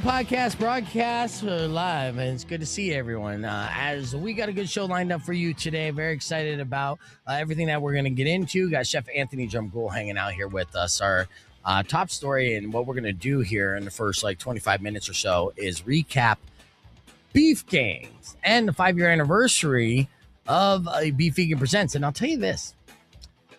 podcast broadcast live, and it's good to see everyone. As we got a good show lined up for you today, very excited about everything that we're going to get into. Got Chef Anthony Drumgoole hanging out here with us. Our top story and what we're going to do here in the first 25 minutes or so is recap Beef Games and the 5-year anniversary of Beef Vegan Presents. And I'll tell you this.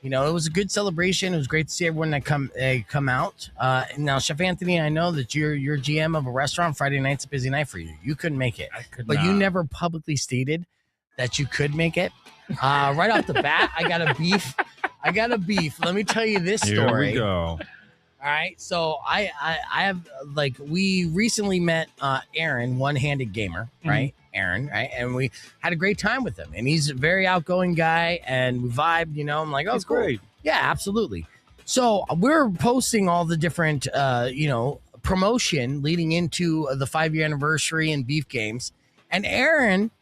You know, it was a good celebration. It was great to see everyone that come out. Now, Chef Anthony, I know that you're GM of a restaurant. Friday night's a busy night for you. You couldn't make it. I could but not. You never publicly stated that you could make it. Right off the bat, I got a beef. Let me tell you this story. Here we go. All right. So I have, we recently met Aaron, One-Handed Gamer, right? Mm-hmm. Aaron, right? And we had a great time with him. And he's a very outgoing guy, and we vibed, I'm like, oh, That's cool. great. Yeah, absolutely. So we're posting all the different, promotion leading into the 5-year anniversary and Beef Games. And Aaron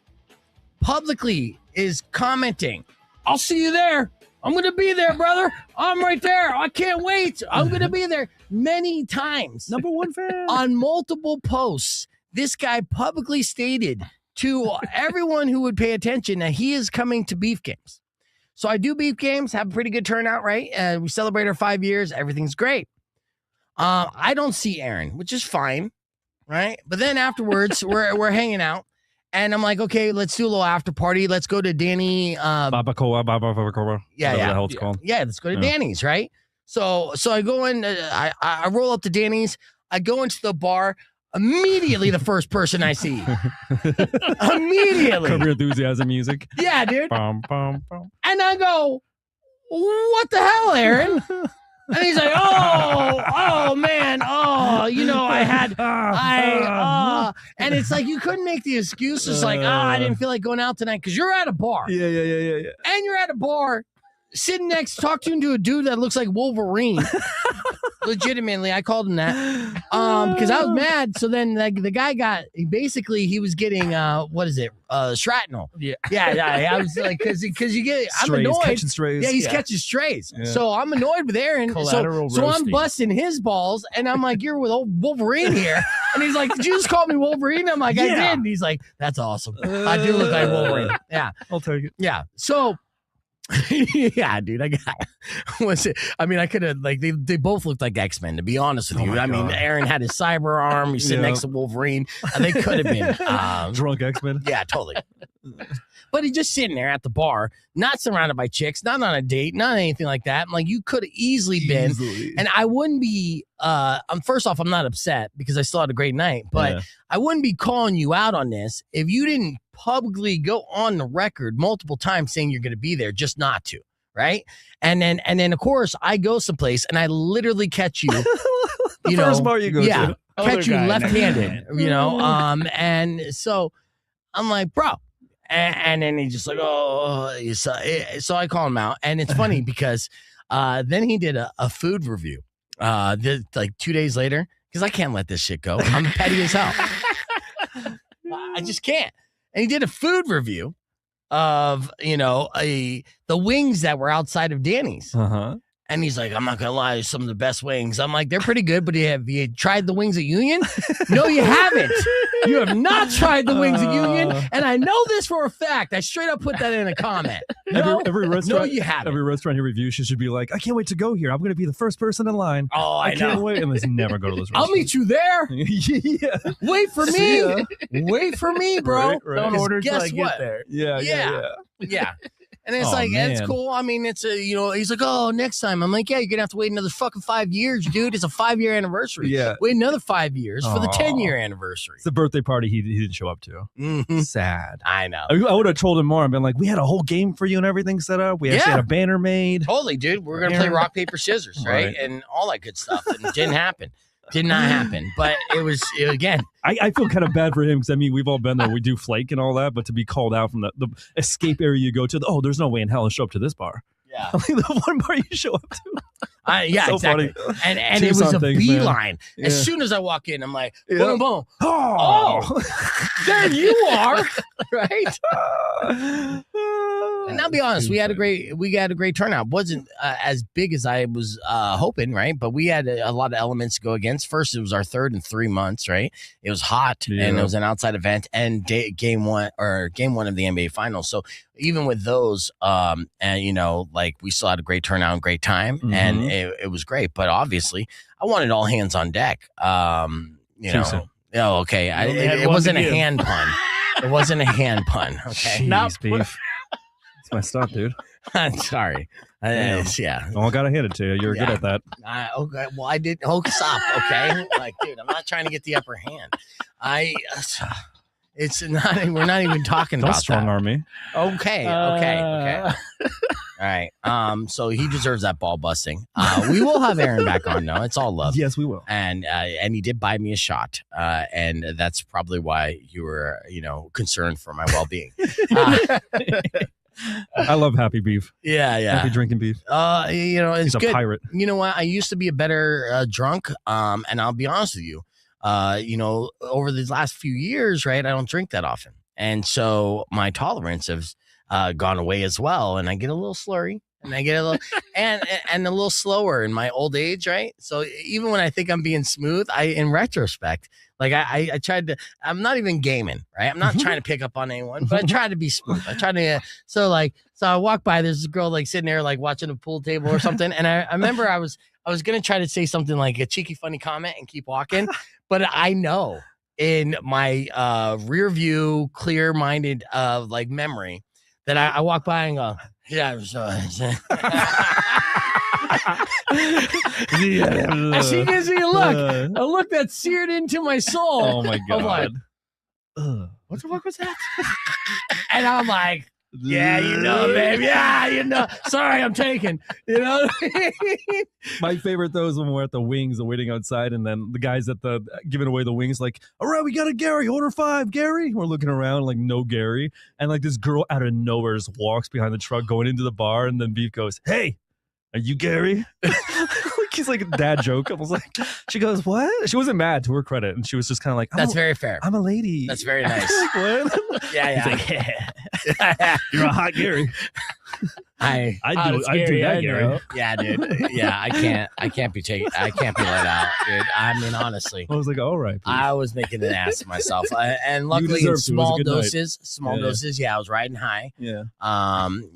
publicly is commenting, I'll see you there. I'm going to be there, brother. I'm right there. I can't wait. I'm going to be there many times. Number one fan. On multiple posts, this guy publicly stated to everyone who would pay attention that he is coming to Beef Games. So I do Beef Games, have a pretty good turnout, right? And we celebrate our 5 years. Everything's great. I don't see Aaron, which is fine, right? But then afterwards, we're hanging out. And I'm like, okay, let's do a little after party. Let's go to Danny. Babacoa. Yeah. The hell it's called. Yeah, let's go to Danny's, right? So I go in, I roll up to Danny's. I go into the bar. Immediately, the first person I see. Immediately. Curb Your Enthusiasm music. Yeah, dude. Bum, bum, bum. And I go, what the hell, Aaron? And he's like, oh, man. Oh, and it's like, you couldn't make the excuses like, I didn't feel like going out tonight because you're at a bar. Yeah. And you're at a bar sitting next, talking to a dude that looks like Wolverine. Legitimately, I called him that because I was mad. So then the guy he was getting shrapnel. Yeah. I was like, because you get, I'm Strays, annoyed. catching strays. Yeah, he's catching strays. Yeah. So I'm annoyed with Aaron. So I'm busting his balls, and I'm like, you're with old Wolverine here, and he's like, did you just call me Wolverine? I'm like, I did. And he's like, that's awesome. I do look like Wolverine. Yeah, I'll take it. Yeah. So. Yeah, dude, I could have they both looked like X-Men, to be honest with you. I mean, Aaron had his cyber arm. He's sitting next to Wolverine. They could have been drunk X-Men. Yeah, totally. But he's just sitting there at the bar, not surrounded by chicks, not on a date, not anything like that. I'm like, you could have easily been, and I wouldn't be. First off, I'm not upset because I still had a great night, but I wouldn't be calling you out on this if you didn't publicly go on the record multiple times saying you're going to be there, just not to, right? And then of course I go someplace and I literally catch you. The first bar you go to, catch you left-handed, and so I'm like, bro. And then he's just like, so I call him out. And it's funny because then he did a food review 2 days later because I can't let this shit go. I'm petty as hell. I just can't. And he did a food review of, the wings that were outside of Danny's. Uh-huh. And he's like, I'm not going to lie, some of the best wings. I'm like, they're pretty good, but have you tried the wings at Union? No, you haven't. You have not tried the wings at Union. And I know this for a fact. I straight up put that in a comment. Every restaurant, no, you haven't. Every restaurant he reviews, she should be like, I can't wait to go here. I'm going to be the first person in line. Oh, I can't wait. And let's never go to this restaurant. I'll meet you there. Yeah. Wait for me. Wait for me, bro. Right. Don't order till I what? get there. Yeah. And it's it's cool. I mean, it's he's like, oh, next time. I'm like, yeah, you're going to have to wait another fucking 5 years, dude. It's a 5-year anniversary. Yeah. Wait another 5 years for the 10-year anniversary. It's the birthday party he didn't show up to. Mm-hmm. Sad. I know. I would have told him more. I've been like, we had a whole game for you and everything set up. We actually had a banner made. Totally, dude. We're going to play rock, paper, scissors, right? And all that good stuff. And it didn't happen. Did not happen. But it was, again. I feel kind of bad for him because, I mean, we've all been there. We do flake and all that. But to be called out from the escape area you go to, there's no way in hell to show up to this bar. Yeah. Like the one bar you show up to. Yeah, So exactly. funny. And Two it was a somethings, beeline. man. As Yeah. soon as I walk in, I'm like, Yeah. boom, boom. Oh, There you are, right? And I'll be honest, we had a great turnout. Wasn't as big as I was hoping, right? But we had a lot of elements to go against. First, it was our third in 3 months, right? It was hot, and it was an outside event, and game one of the NBA Finals. So even with those, and like we still had a great turnout, and great time, and it was great. But obviously, I wanted all hands on deck. Oh, okay. It wasn't a hand pun. It wasn't a hand pun. Okay. Jeez, beef. It's messed up, dude. I'm sorry. Yeah. Oh, I gotta hand it to you. You're good at that. Okay. Well, I did. Oh, stop. Okay. Like, dude, I'm not trying to get the upper hand. It's not. We're not even talking Don't about strong that. arm me. Okay. All right. So he deserves that ball busting. We will have Aaron back on. No, it's all love. Yes, we will. And he did buy me a shot. And that's probably why you were, concerned for my well-being. I love happy beef. Yeah. Happy drinking beef. It's He's a good. pirate. You know what? I used to be a better drunk. And I'll be honest with you. Over these last few years, right? I don't drink that often. And so my tolerance has gone away as well. And I get a little slurry, and I get a little and a little slower in my old age, right? So even when I think I'm being smooth, in retrospect, like I tried to, I'm not even gaming, right? I'm not trying to pick up on anyone, but I try to be smooth. I try to, so I walk by, there's this girl like sitting there, like watching a pool table or something. And I remember I was going to try to say something like a cheeky, funny comment and keep walking. But I know in my rear view, clear-minded like memory that I walk by and go, yeah. And she gives me a look that's seared into my soul. Oh my God. I'm like, what the fuck was that? And I'm like, yeah, babe. Yeah, sorry, I'm taken. My favorite though is when we're at the wings and waiting outside, and then the guys at the giving away the wings like, all right, we got a Gary, order 5, Gary. We're looking around like no Gary, and like this girl out of nowhere just walks behind the truck going into the bar, and then Beef goes, hey, are you Gary? Like he's like a dad joke. I was like, she goes, what? She wasn't mad, to her credit, and she was just kind of like, that's very fair. I'm a lady. That's very nice. Like, what? Yeah. He's like, yeah. You're a hot Gary. I do that, Gary. Yeah, dude. Yeah, I can't be let out, dude. I mean, honestly. I was like, all right. Please. I was making an ass of myself. And luckily in small doses, yeah, I was riding high. Yeah. And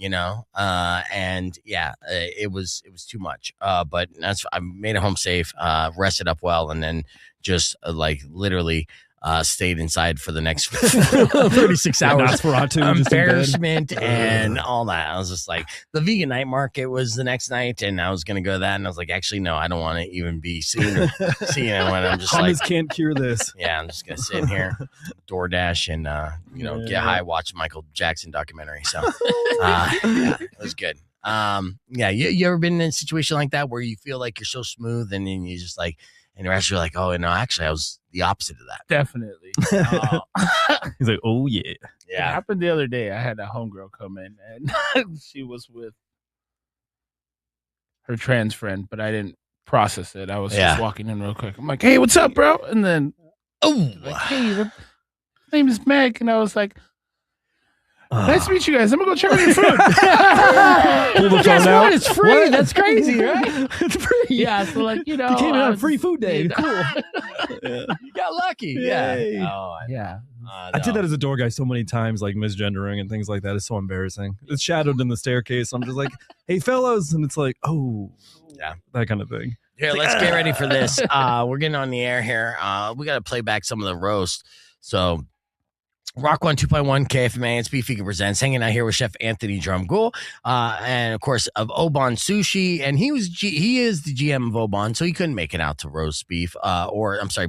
yeah, it was too much. But I made it home safe, rested up well, and then just literally stayed inside for the next 36 hours. Embarrassment and all that. I was just like, the vegan night market was the next night, and I was going to go to that, and I was like, actually, no, I don't want to even be seeing anyone. I'm just Hummus can't cure this. Yeah, I'm just going to sit in here, DoorDash, and, get high, watch Michael Jackson documentary. So, yeah, it was good. Yeah, you ever been in a situation like that where you feel like you're so smooth, and then you just like, and the rest are like, oh, no, actually, I was the opposite of that. Definitely. He's like, oh, yeah. It happened the other day. I had a homegirl come in, and she was with her trans friend, but I didn't process it. I was just walking in real quick. I'm like, hey, what's up, bro? And then, like, hey, the name is Meg. And I was like, nice to meet you guys. I'm going to go check on your food. Guess what? It's free. What? That's crazy, right? It's free. Yeah, so like, you came in on free food day. Cool. You got lucky. Yay. Yeah. Oh, yeah. I did that as a door guy so many times, like misgendering and things like that. It's so embarrassing. It's shadowed in the staircase. I'm just like, hey, fellas. And it's like, oh, yeah, that kind of thing. Here, let's get ready for this. We're getting on the air here. We got to play back some of the roast. So, Rock 1 2.1 KFMA, it's Beef Vegan Presents, hanging out here with Chef Anthony Drumgoole, and of course of Obon Sushi, and he is the GM of Obon, so he couldn't make it out to roast beef,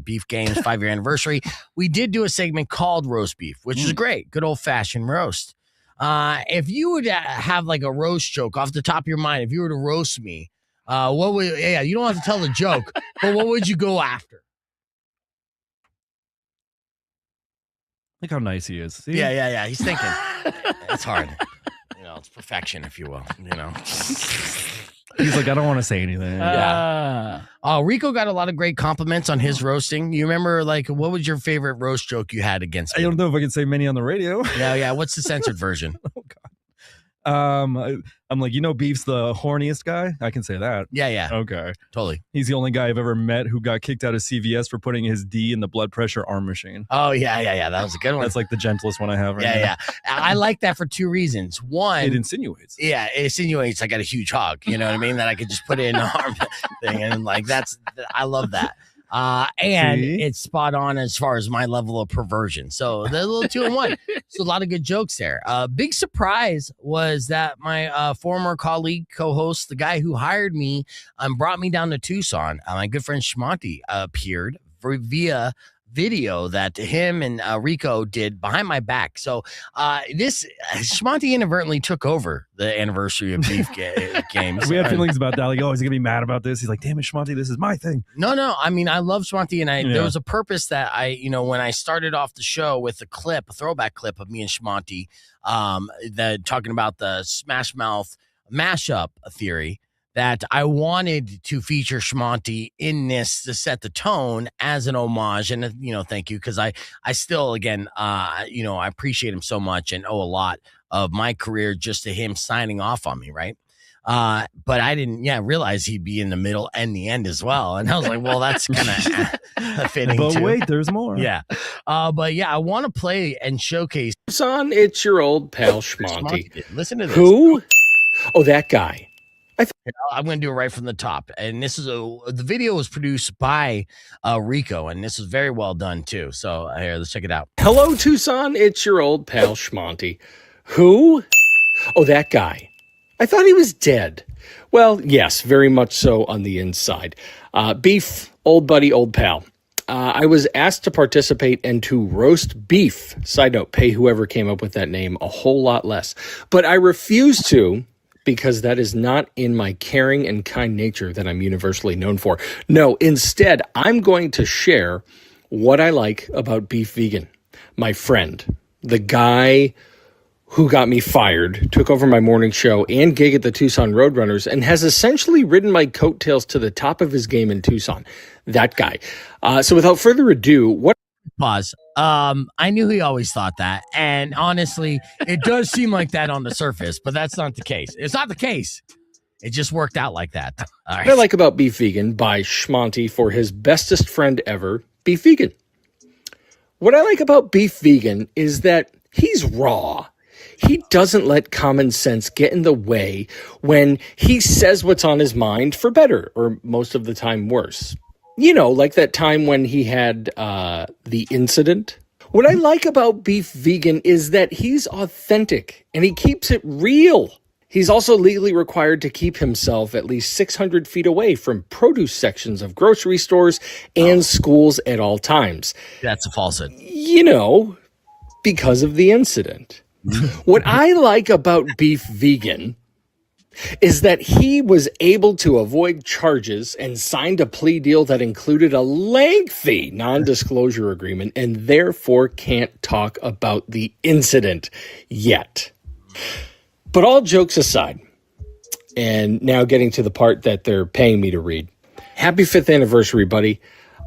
Beef Games 5-year anniversary. We did do a segment called Roast Beef, which is great, good old fashioned roast. If you would have like a roast joke off the top of your mind, if you were to roast me, what would? Yeah, you don't have to tell the joke, but what would you go after? Look how nice he is. See? Yeah. He's thinking. It's hard. It's perfection, if you will. He's like, I don't want to say anything. Rico got a lot of great compliments on his roasting. You remember, like, what was your favorite roast joke you had against me? I don't know if I can say many on the radio. Yeah. What's the censored version? Oh, God. I'm like, Beef's the horniest guy. I can say that. Yeah. Okay. Totally. He's the only guy I've ever met who got kicked out of CVS for putting his D in the blood pressure arm machine. Oh, yeah. That was a good one. That's like the gentlest one I have right now. Yeah. I like that for two reasons. One, it insinuates. Yeah, it insinuates I got a huge hog. You know what I mean? That I could just put it in the arm thing. And like, I love that. And it's spot on as far as my level of perversion. So the little 2-in-1. So a lot of good jokes there. Big surprise was that my former colleague, co-host, the guy who hired me and brought me down to Tucson, my good friend Shmonty appeared via video that him and Rico did behind my back. So this Shmonty inadvertently took over the anniversary of Beef games. We had feelings about that. Like, oh, is he gonna be mad about this? He's like, damn it, Shmonty, this is my thing. No. I mean, I love Shmonty, and there was a purpose that when I started off the show with a throwback clip of me and Shmonty, talking about the Smash Mouth mashup theory, that I wanted to feature Shmonty in this to set the tone as an homage. And, thank you. Cause I still, again, I appreciate him so much and owe a lot of my career just to him signing off on me. Right. But I didn't realize he'd be in the middle and the end as well. And I was like, well, that's kind of fitting. But too. Wait, there's more. Yeah. But I want to play and showcase. Son, it's your old pal Shmonty. Listen to this. Who? Oh, that guy. I'm going to do it right from the top. And this is the video was produced by Rico, and this is very well done too. So here, let's check it out. Hello, Tucson. It's your old pal Shmonty. Who? Oh, that guy. I thought he was dead. Well, yes, very much so on the inside. Beef, old buddy, old pal. I was asked to participate and to roast Beef. Side note, pay whoever came up with that name a whole lot less. But I refused to, because that is not in my caring and kind nature that I'm universally known for. No, instead, I'm going to share what I like about Beef Vegan. My friend, the guy who got me fired, took over my morning show and gig at the Tucson Roadrunners, and has essentially ridden my coattails to the top of his game in Tucson. That guy. So without further ado, Pause. I knew he always thought that. And honestly, it does seem like that on the surface, but that's not the case. It's not the case. It just worked out like that. All right. What I like about Beef Vegan by Shmonty for his bestest friend ever, Beef Vegan. What I like about Beef Vegan is that he's raw. He doesn't let common sense get in the way when he says what's on his mind, for better, or most of the time worse. Like that time when he had the incident. What I like about Beef Vegan is that he's authentic and he keeps it real. He's also legally required to keep himself at least 600 feet away from produce sections of grocery stores and schools at all times. That's a falsehood. Because of the incident. What I like about Beef Vegan is that he was able to avoid charges and signed a plea deal that included a lengthy non-disclosure agreement and therefore can't talk about the incident yet. But all jokes aside, and now getting to the part that they're paying me to read. Happy 5th anniversary, buddy.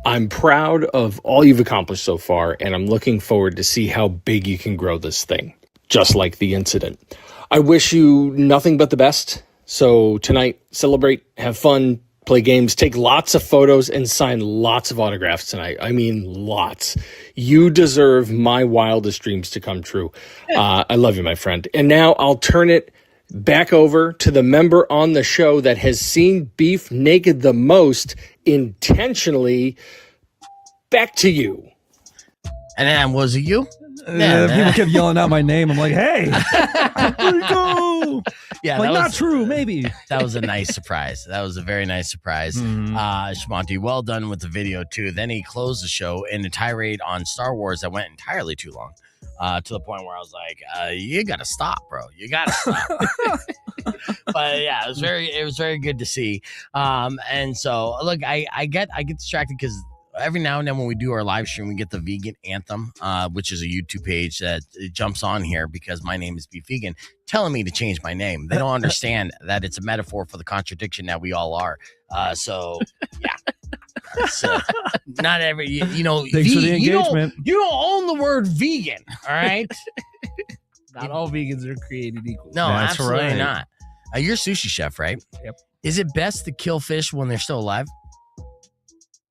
I'm proud of all you've accomplished so far, and I'm looking forward to see how big you can grow this thing, just like the incident. I wish you nothing but the best. So tonight, celebrate, have fun, play games, take lots of photos, and sign lots of autographs tonight. I mean, lots. You deserve my wildest dreams to come true. I love you, my friend. And now I'll turn it back over to the member on the show that has seen Beef naked the most intentionally. Back to you. And then, was it you? People kept yelling out my name. I'm like, hey, Rico. Yeah, like, not true, maybe. That was a nice surprise. That was a very nice surprise. Shmonty, well done with the video, too. Then he closed the show in a tirade on Star Wars that went entirely too long, to the point where I was like, you got to stop, bro. You got to stop. But yeah, it was very good to see. And so, look, I get distracted because every now and then when we do our live stream, we get the vegan anthem, which is a YouTube page that it jumps on here because my name is Beef Vegan, telling me to change my name. They don't understand that it's a metaphor for the contradiction that we all are. So yeah. Not every, you know, thanks for the engagement. You don't own the word vegan, all right? Not all vegans are created equal. No, That's absolutely right. not. You're a sushi chef, right? Yep. Is it best to kill fish when they're still alive?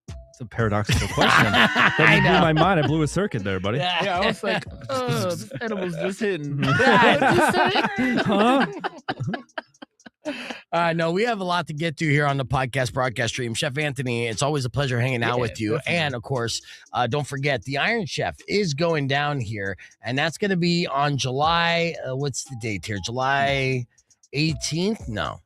It's a paradoxical question. That blew my mind. I blew a circuit there, buddy. Yeah, I was like, oh, this animal's just hitting. Huh? No, we have a lot to get to here on the podcast broadcast stream. Chef Anthony, it's always a pleasure hanging out with you. Definitely. And of course, don't forget, the Iron Chef is going down here, and that's going to be on July. What's the date here? July 18th? No,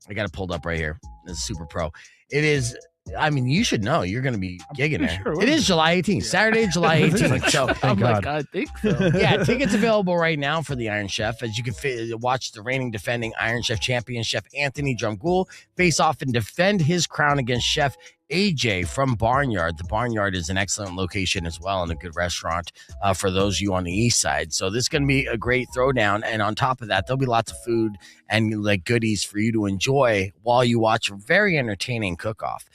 I got it pulled up right here. This is Super Pro. It is. I mean, you should know. You're going to be gigging pretty there. sure It is July 18th, Saturday, July 18th. So, I'm God. like, I think so. yeah, tickets available right now for the Iron Chef, as you can watch the reigning defending Iron Chef champion, Chef Anthony Drumgoole, face off and defend his crown against Chef AJ from Barnyard. The Barnyard is an excellent location as well and a good restaurant for those of you on the east side. So this is going to be a great throwdown. And on top of that, there'll be lots of food and like goodies for you to enjoy while you watch a very entertaining cook-off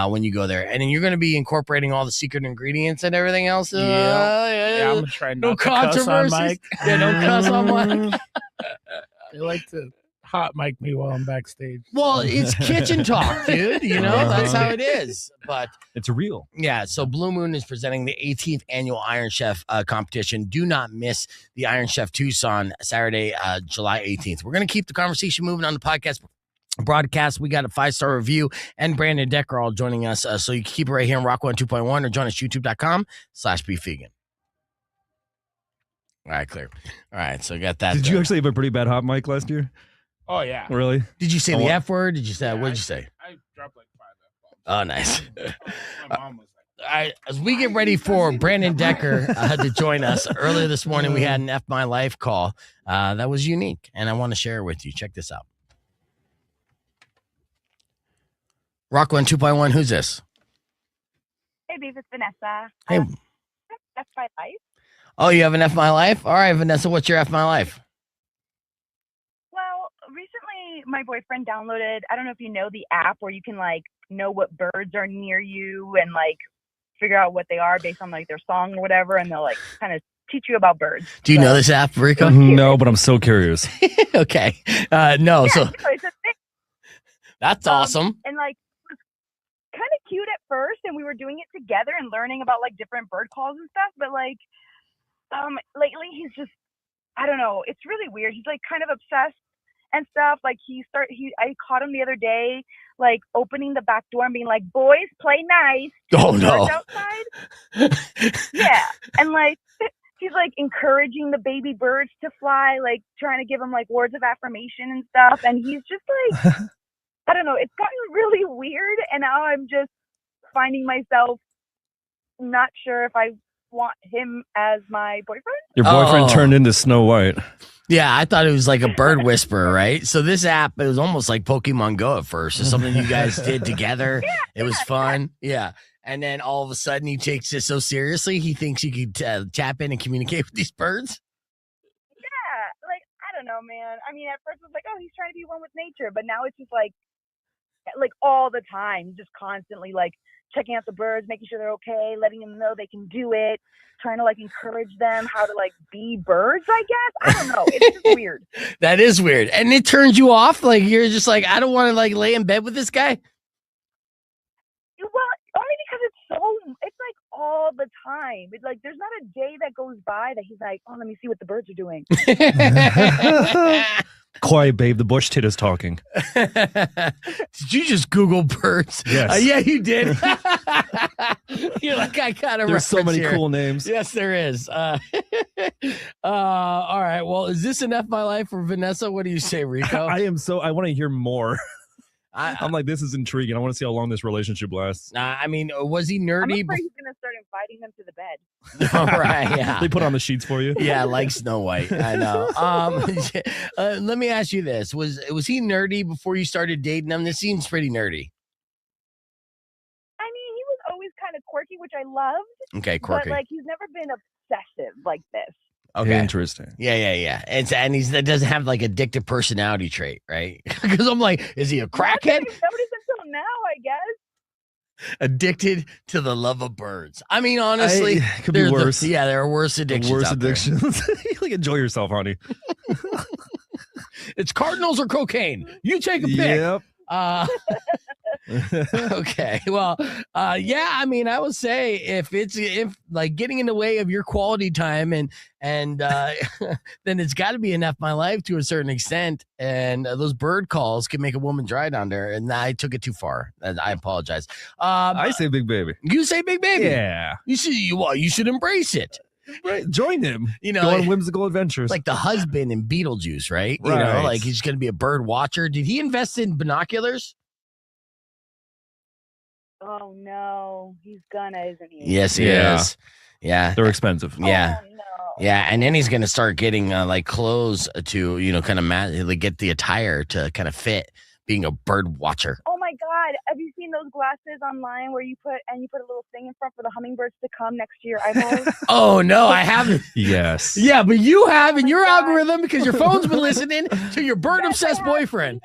when you go there. And then you're going to be incorporating all the secret ingredients and everything else. Yeah, I'm gonna try no not to cuss on controversies. mic. Yeah, don't cuss on mic. They like to hot mic me while I'm backstage. Well, it's kitchen talk, dude. You know, that's how it is. But It's real. yeah, so Blue Moon is presenting the 18th annual Iron Chef competition. Do not miss the Iron Chef Tucson, Saturday, July 18th. We're going to keep the conversation moving on the podcast broadcast. We got a 5-star review and Brandon Decker all joining us. So you can keep it right here on Rock 1 2.1 or join us youtube.com/beefvegan. All right, clear. All right, so got that. Did you actually have a pretty bad hot mic last year? Oh yeah. Really? Did you say Oh, the what? F word? Did you say, what did you say? I dropped like 5 F-bombs. Oh, nice. My mom was like, All right, as we get ready for Brandon Decker to join us, earlier this morning we had an F My Life call that was unique, and I want to share it with you. Check this out. Rock 1 2.1, who's this? Hey, Beef, it's Vanessa. Hey. That's my life. Oh, you have an F My Life? All right, Vanessa, what's your F My Life? Well, recently my boyfriend downloaded, I don't know if you know the app where you can like know what birds are near you and like figure out what they are based on like their song or whatever, and they'll like kind of teach you about birds. Do you So- know this app, Rico? No, but I'm so curious. Okay. No, Yeah, so it's a thing. that's awesome. And like it was kind of cute at first, and we were doing it together and learning about like different bird calls and stuff. But like lately he's just, I don't know, it's really weird. He's like kind of obsessed and stuff. Like I caught him the other day like opening the back door and being like, "Boys, play nice." Oh, Birds no. outside. Yeah, and like he's like encouraging the baby birds to fly, like trying to give them like words of affirmation and stuff. And he's just like, I don't know, it's gotten really weird. And now I'm just finding myself not sure if I want him as my boyfriend. Your boyfriend Oh. turned into Snow White. Yeah, I thought it was like a bird whisperer, right? So this app, it was almost like Pokemon Go at first. It's something you guys did together. It was fun. Yeah. And then all of a sudden he takes it so seriously, he thinks you could tap in and communicate with these birds. Yeah, like I don't know, man. I mean, at first it was like, oh, he's trying to be one with nature, but now it's just like all the time, just constantly like checking out the birds, making sure they're okay, letting them know they can do it, trying to like encourage them how to like be birds, I guess. I don't know. It's just weird. That is weird. And it turns you off. Like you're just like, I don't want to like lay in bed with this guy. Well, only because it's like all the time. It's like there's not a day that goes by that he's like, oh, let me see what the birds are doing. Quiet, babe. The bush tit is talking. Did you just Google birds? Yes. Yeah, you did. You're like, I got a There's so reference many here. cool names. Yes, there is. All right. Well, is this an F My Life for Vanessa? What do you say, Rico? I want to hear more. I I'm like, this is intriguing. I want to see how long this relationship lasts. I mean, was he I'm nerdy? afraid he's gonna start inviting them to the bed. All right. Yeah. They put on the sheets for you. Yeah, like Snow White. I know. Let me ask you this: was he nerdy before you started dating him? This seems pretty nerdy. I mean, he was always kind of quirky which I loved. Okay, quirky. But like he's never been obsessive like this. Okay. Interesting. Yeah. And that doesn't have like addictive personality trait, right? Because I'm like, is he a crackhead? Nobody's until now, I guess. Addicted to the love of birds. I mean, honestly, could be worse. There are worse addictions. Worse out addictions. Like, enjoy yourself, honey. There. It's cardinals or cocaine. You take a pick. Yep. Okay. Well, yeah, I mean, I would say if like getting in the way of your quality time and then it's got to be enough my life to a certain extent. And those bird calls can make a woman dry down there. And I took it too far. I apologize. I say big baby. You say big baby. Yeah. You should embrace it. Right. Join him. You know, go on whimsical adventures. Like the husband in Beetlejuice, right? You know, like he's going to be a bird watcher. Did he invest in binoculars? Oh no, he's gonna, isn't he? Yes, he is. Yeah, they're expensive. Yeah, oh, no. Yeah, and then he's gonna start getting like clothes to kind of like get the attire to kind of fit being a bird watcher. Oh my God, have you seen those glasses online where you put a little thing in front for the hummingbirds to come next to your eyeballs? Oh no, I haven't. Yes. Yeah, but you have in your algorithm because your phone's been listening to your bird obsessed boyfriend.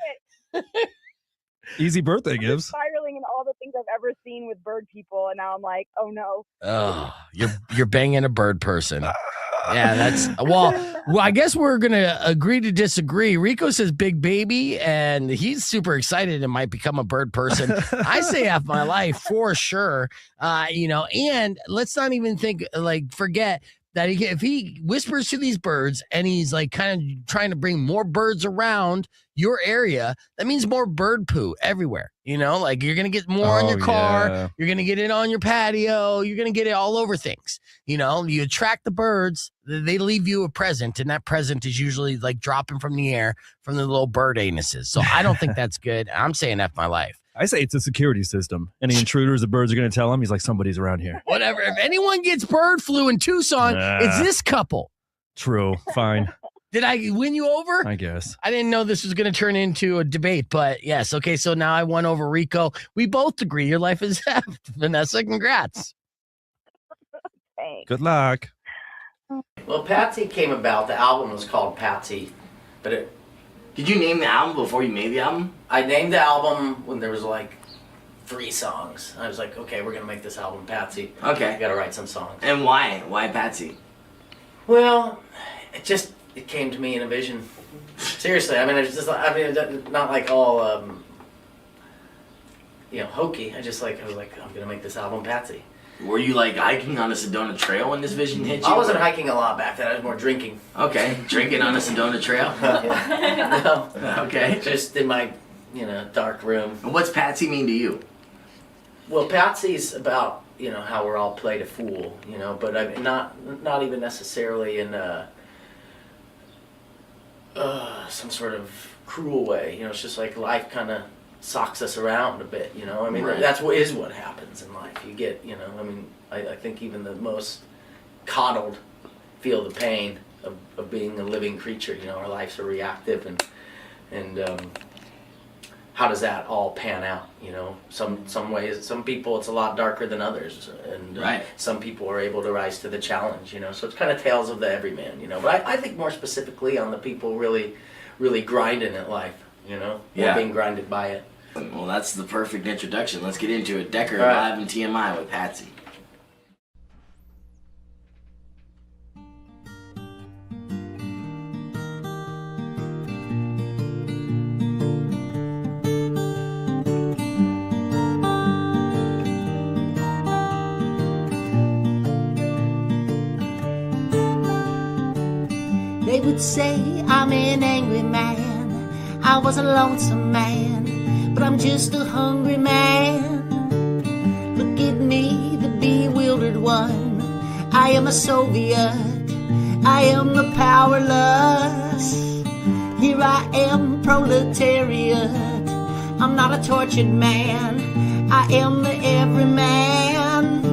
Easy birthday gifts. Spiraling in all the things I've ever seen with bird people, and now I'm like, oh no. Oh, you're banging a bird person. Yeah, that's well. I guess we're gonna agree to disagree. Rico says big baby, and he's super excited and might become a bird person. I say half my life for sure. And let's not even forget that if he whispers to these birds and he's like kind of trying to bring more birds around your area, that means more bird poo everywhere. Like you're going to get more on your car. Yeah. You're going to get it on your patio. You're going to get it all over things. You attract the birds. They leave you a present, and that present is usually like dropping from the air from the little bird anuses. So I don't think that's good. I'm saying F my life. I say it's a security system. Any intruders, the birds are going to tell him. He's like, somebody's around here. Whatever. If anyone gets bird flu in Tucson, it's this couple. True. Fine. Did I win you over? I guess. I didn't know this was going to turn into a debate, but yes. Okay, so now I won over Rico. We both agree your life is F. Vanessa, congrats. Thanks. Good luck. Well, Patsy came about. The album was called Patsy, but Did you name the album before you made the album? I named the album when there was like 3 songs. I was like, okay, we're going to make this album Patsy. Okay. I got to write some songs. And why? Why Patsy? Well, it came to me in a vision. Seriously, not like all, hokey. I was like, I'm going to make this album Patsy. Were you like hiking on a Sedona trail when this vision hit you? I wasn't hiking a lot back then. I was more drinking. Okay, drinking on a Sedona trail? No. Okay. Just in my, dark room. And what's Patsy mean to you? Well, Patsy's about, how we're all played a fool, but I'm not even necessarily in some sort of cruel way. It's just like life kind of socks us around a bit, Right. That's what happens in life. You get, I think even the most coddled feel the pain of being a living creature. Our lives are reactive, and how does that all pan out? Some ways, some people it's a lot darker than others, and right. Some people are able to rise to the challenge. So it's kind of tales of the everyman. But I think more specifically on the people really, really grinding at life. Yeah. Being grinded by it. Well, that's the perfect introduction. Let's get into it. Decker, right. Live and TMI with Patsy. They would say I'm an angry man, I was a lonesome man, but I'm just a hungry man. Look at me, the bewildered one, I am a Soviet, I am the powerless. Here I am, proletariat, I'm not a tortured man, I am the everyman.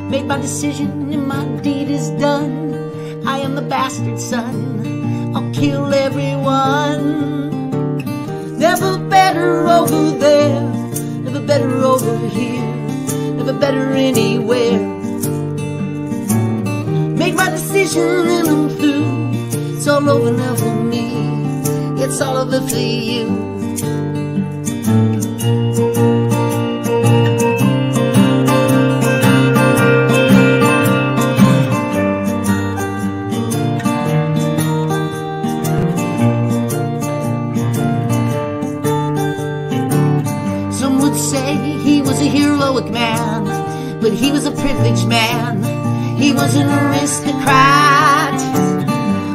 Made my decision and my deed is done, I am the bastard son, I'll kill everyone. Never better over there, never better over here, never better anywhere. Made my decision and I'm through. It's all over now for me. It's all over for you. Heroic man, but he was a privileged man. He was an aristocrat.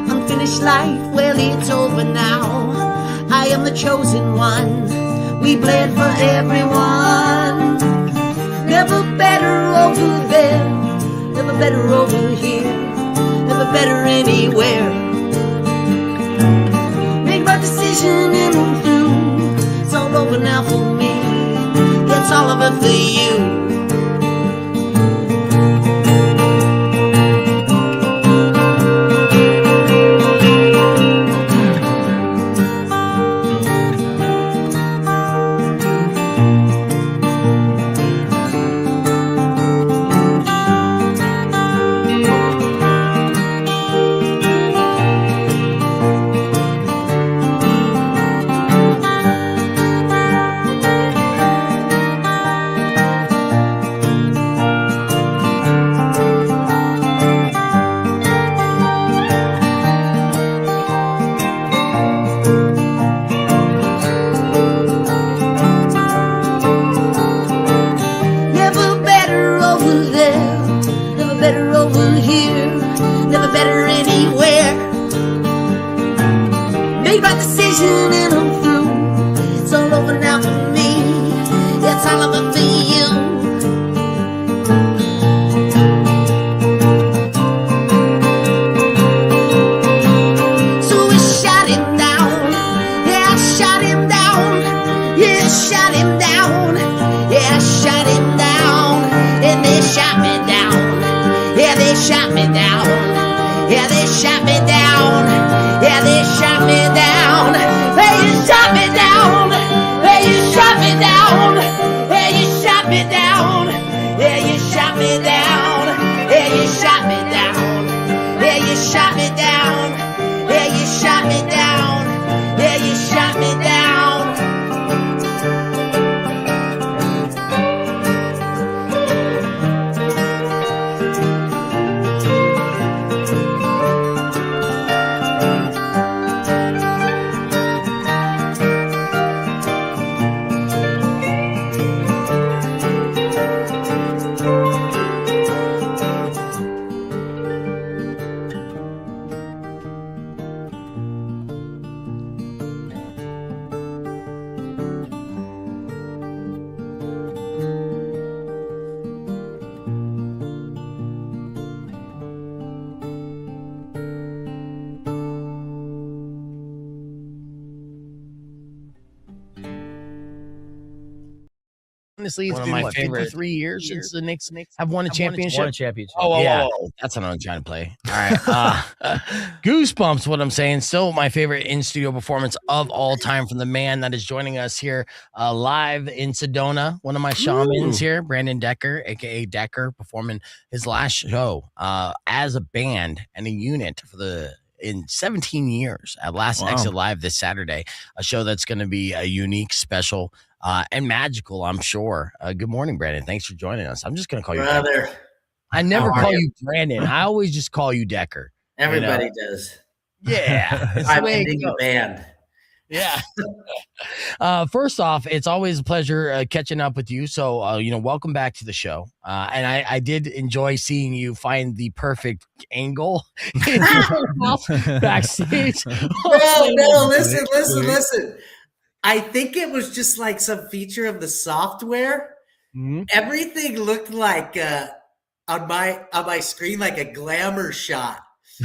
Unfinished life, well, it's over now. I am the chosen one. We bled for everyone. Never better over there, never better over here, never better anywhere. Made my decision and I'm through. It's all over now for me. It's all over for you. Honestly, it's One of been my what, favorite 53 years since the Knicks have won a championship. Oh, Yeah, that's what I'm trying to play. All right. Goosebumps, what I'm saying. Still my favorite in-studio performance of all time from the man that is joining us here live in Sedona. One of my shamans here, Brandon Decker, a.k.a. Decker, performing his last show as a band and a unit in 17 years at Last Exit Live this Saturday, a show that's going to be a unique, special, and magical, I'm sure. Good morning, Brandon. Thanks for joining us. I'm just going to call you Decker. I never call you Brandon. I always just call you Decker. Everybody does. Yeah. It's I'm the way ending the band. Yeah. First off, it's always a pleasure catching up with you. So, welcome back to the show. And I did enjoy seeing you find the perfect angle in your house backstage. No, listen. I think it was just like some feature of the software. Mm-hmm. Everything looked like on my screen like a glamour shot.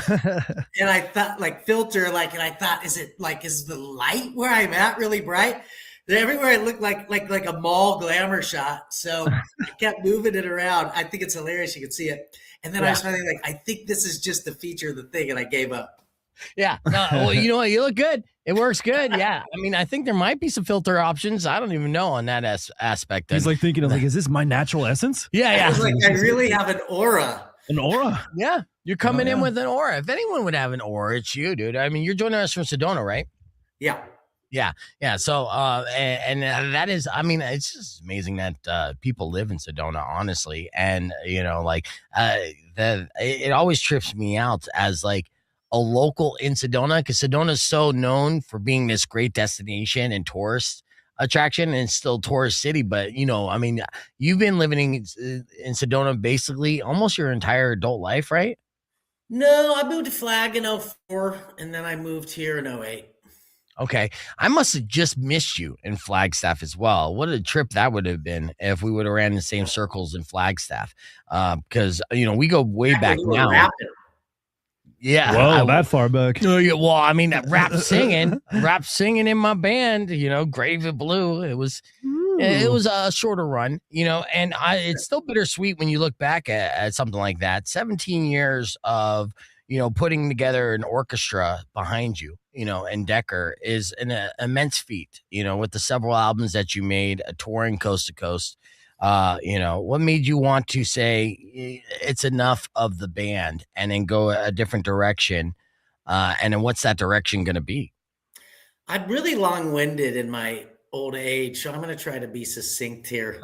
And I thought and I thought, is the light where I'm at really bright? Everywhere it looked like a mall glamour shot. So I kept moving it around. I think it's hilarious. You can see it. And then I was finally I think this is just the feature of the thing. And I gave up. Yeah. No, well, you know what? You look good. It works good. Yeah. I mean, I think there might be some filter options. I don't even know on that aspect. He's like thinking, is this my natural essence? Yeah. I was like, I really have an aura. An aura? Yeah. You're coming in with an aura. If anyone would have an aura, it's you, dude. I mean, you're joining us from Sedona, right? Yeah. Yeah. So, and that is, I mean, it's just amazing that people live in Sedona, honestly. And, you know, like, it always trips me out as like a local in Sedona, because Sedona is so known for being this great destination and tourist attraction and still tourist city. But, you know, I mean, you've been living in Sedona basically almost your entire adult life, right? No, I moved to Flag in 04, and then I moved here in 08. Okay. I must have just missed you in Flagstaff as well. What a trip that would have been if we would have ran the same circles in Flagstaff. Because, you know, we go way back now. Rapping. Yeah. Whoa, that far back. Yeah, well, I mean, rap singing in my band, you know, Gravy Blue. It was a shorter run, you know, and it's still bittersweet when you look back at something like that. 17 years of, you know, putting together an orchestra behind you, you know, and Decker is an immense feat, you know, with the several albums that you made, touring coast to coast. You know, what made you want to say it's enough of the band and then go a different direction? And then what's that direction going to be? I'm really long-winded in my old age, so I'm going to try to be succinct here.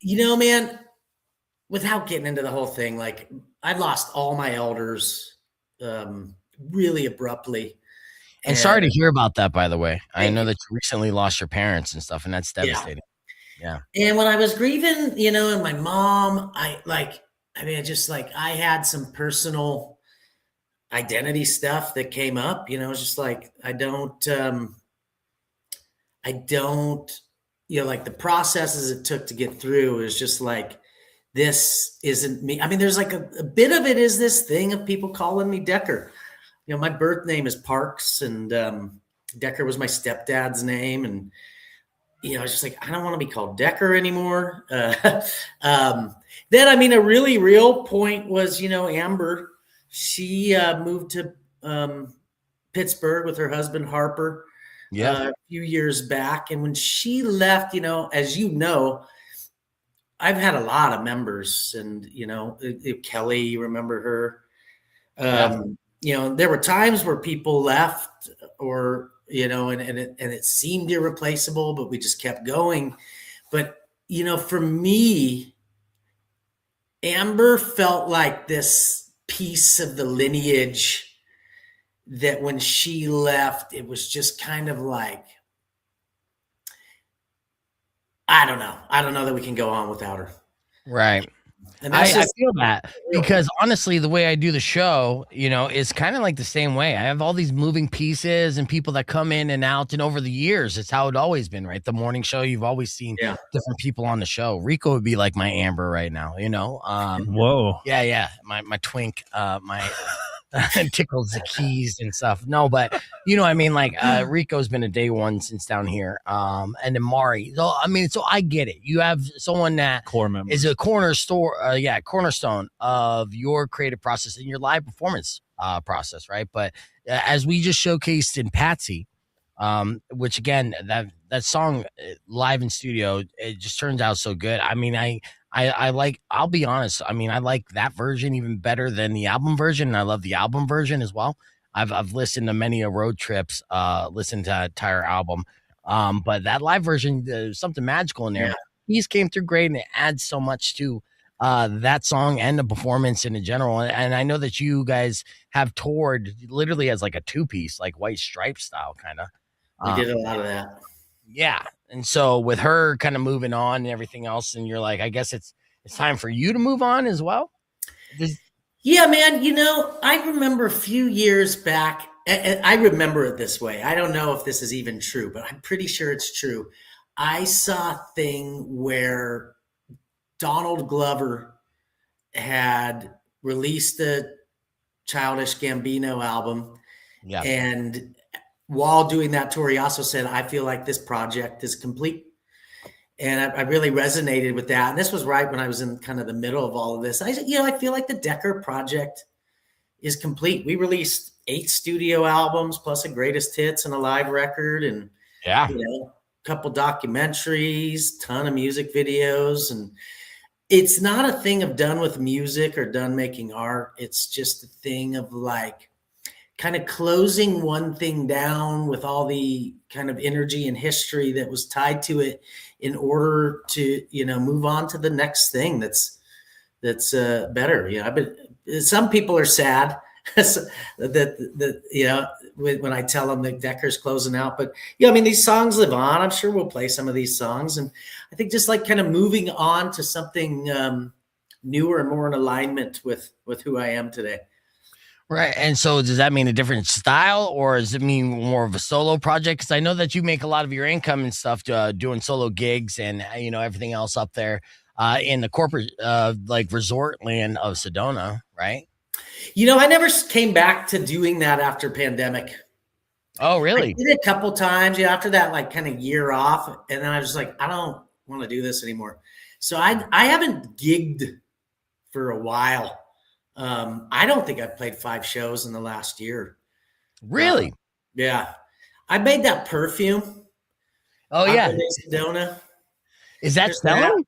You know, man, without getting into the whole thing, like I lost all my elders really abruptly. And sorry to hear about that, by the way. I know that you recently lost your parents and stuff, and that's devastating. Yeah. And when I was grieving, you know, and my mom, I had some personal identity stuff that came up, you know, it's just like, I don't, you know, like the processes it took to get through is just like, this isn't me. I mean, there's like a bit of it is this thing of people calling me Decker. You know, my birth name is Parks, and Decker was my stepdad's name. And, you know, I was just like, I don't want to be called Decker anymore. Then, I mean, a really real point was, you know, Amber, she moved to Pittsburgh with her husband, Harper, a few years back. And when she left, you know, as you know, I've had a lot of members, and, you know, Kelly, you remember her. You know, there were times where people left or, you know, and it seemed irreplaceable, but we just kept going. But, you know, for me, Amber felt like this piece of the lineage that when she left, it was just kind of like, I don't know that we can go on without her. Right. And I feel that because honestly, the way I do the show, you know, is kind of like the same way. I have all these moving pieces and people that come in and out. And over the years, it's how it always been, right? The morning show, you've always seen different people on the show. Rico would be like my Amber right now, you know? Whoa. Yeah. My twink, my tickles the keys and stuff. No, but you know, I mean, like Rico's been a day one since down here. And then Mari. So I mean, so I get it. You have someone that is a cornerstone of your creative process and your live performance process, right? But as we just showcased in Patsy, which again, that song live in studio, it just turns out so good. I mean, I like, I'll be honest. I mean, I like that version even better than the album version. And I love the album version as well. I've listened to many a road trips, listened to entire album. But that live version, there's something magical in there. He's came through great, and it adds so much to that song and the performance in general. And I know that you guys have toured literally as like a 2-piece, like White Stripe style kind of. We did a lot of that. Yeah. And so with her kind of moving on and everything else, and you're like, I guess it's time for you to move on as well. Yeah, man. You know, I remember a few years back, and I remember it this way. I don't know if this is even true, but I'm pretty sure it's true. I saw a thing where Donald Glover had released the Childish Gambino album. Yeah. And while doing that tour, he also said, I feel like this project is complete. And I really resonated with that. And this was right when I was in kind of the middle of all of this. I said, you know, I feel like the Decker project is complete. We released 8 studio albums plus a greatest hits and a live record, and a couple documentaries, ton of music videos. And it's not a thing of done with music or done making art. It's just a thing of like kind of closing one thing down with all the kind of energy and history that was tied to it in order to, move on to the next thing that's better. Some people are sad that when I tell them that Decker's closing out, but these songs live on. I'm sure we'll play some of these songs, and I think just like kind of moving on to something newer and more in alignment with who I am today. Right. And so does that mean a different style, or does it mean more of a solo project? Because I know that you make a lot of your income and stuff doing solo gigs and, everything else up there in the corporate resort land of Sedona, right? I never came back to doing that after pandemic. Oh, really? I did it a couple times, after that like kind of year off. And then I was just like, I don't want to do this anymore. So I haven't gigged for a while. I don't think I've played 5 shows in the last year. Really? Yeah. I made that perfume. Oh, yeah. Sedona. Is that selling?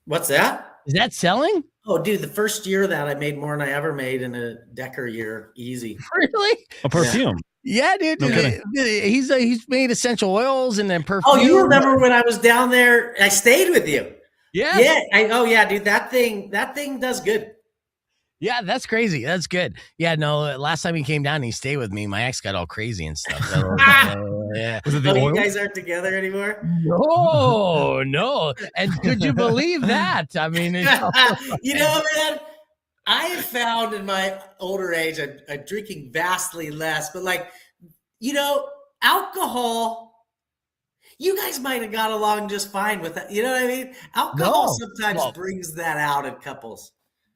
What's that? Is that selling? Oh, dude, the first year that I made more than I ever made in a Decker year. Easy. Really? A perfume. Yeah, dude. No kidding. He's made essential oils and then perfume. Oh, you remember when I was down there? I stayed with you. Yeah. Yeah. Dude, that thing does good. Yeah, that's crazy. That's good. Yeah, no, last time he came down, he stayed with me. My ex got all crazy and stuff. Yeah. Was it the oil? You guys aren't together anymore? No. And could you believe that? I mean, man, I have found in my older age, I'm drinking vastly less, but alcohol, you guys might have got along just fine with that. You know what I mean? Alcohol sometimes brings that out in couples.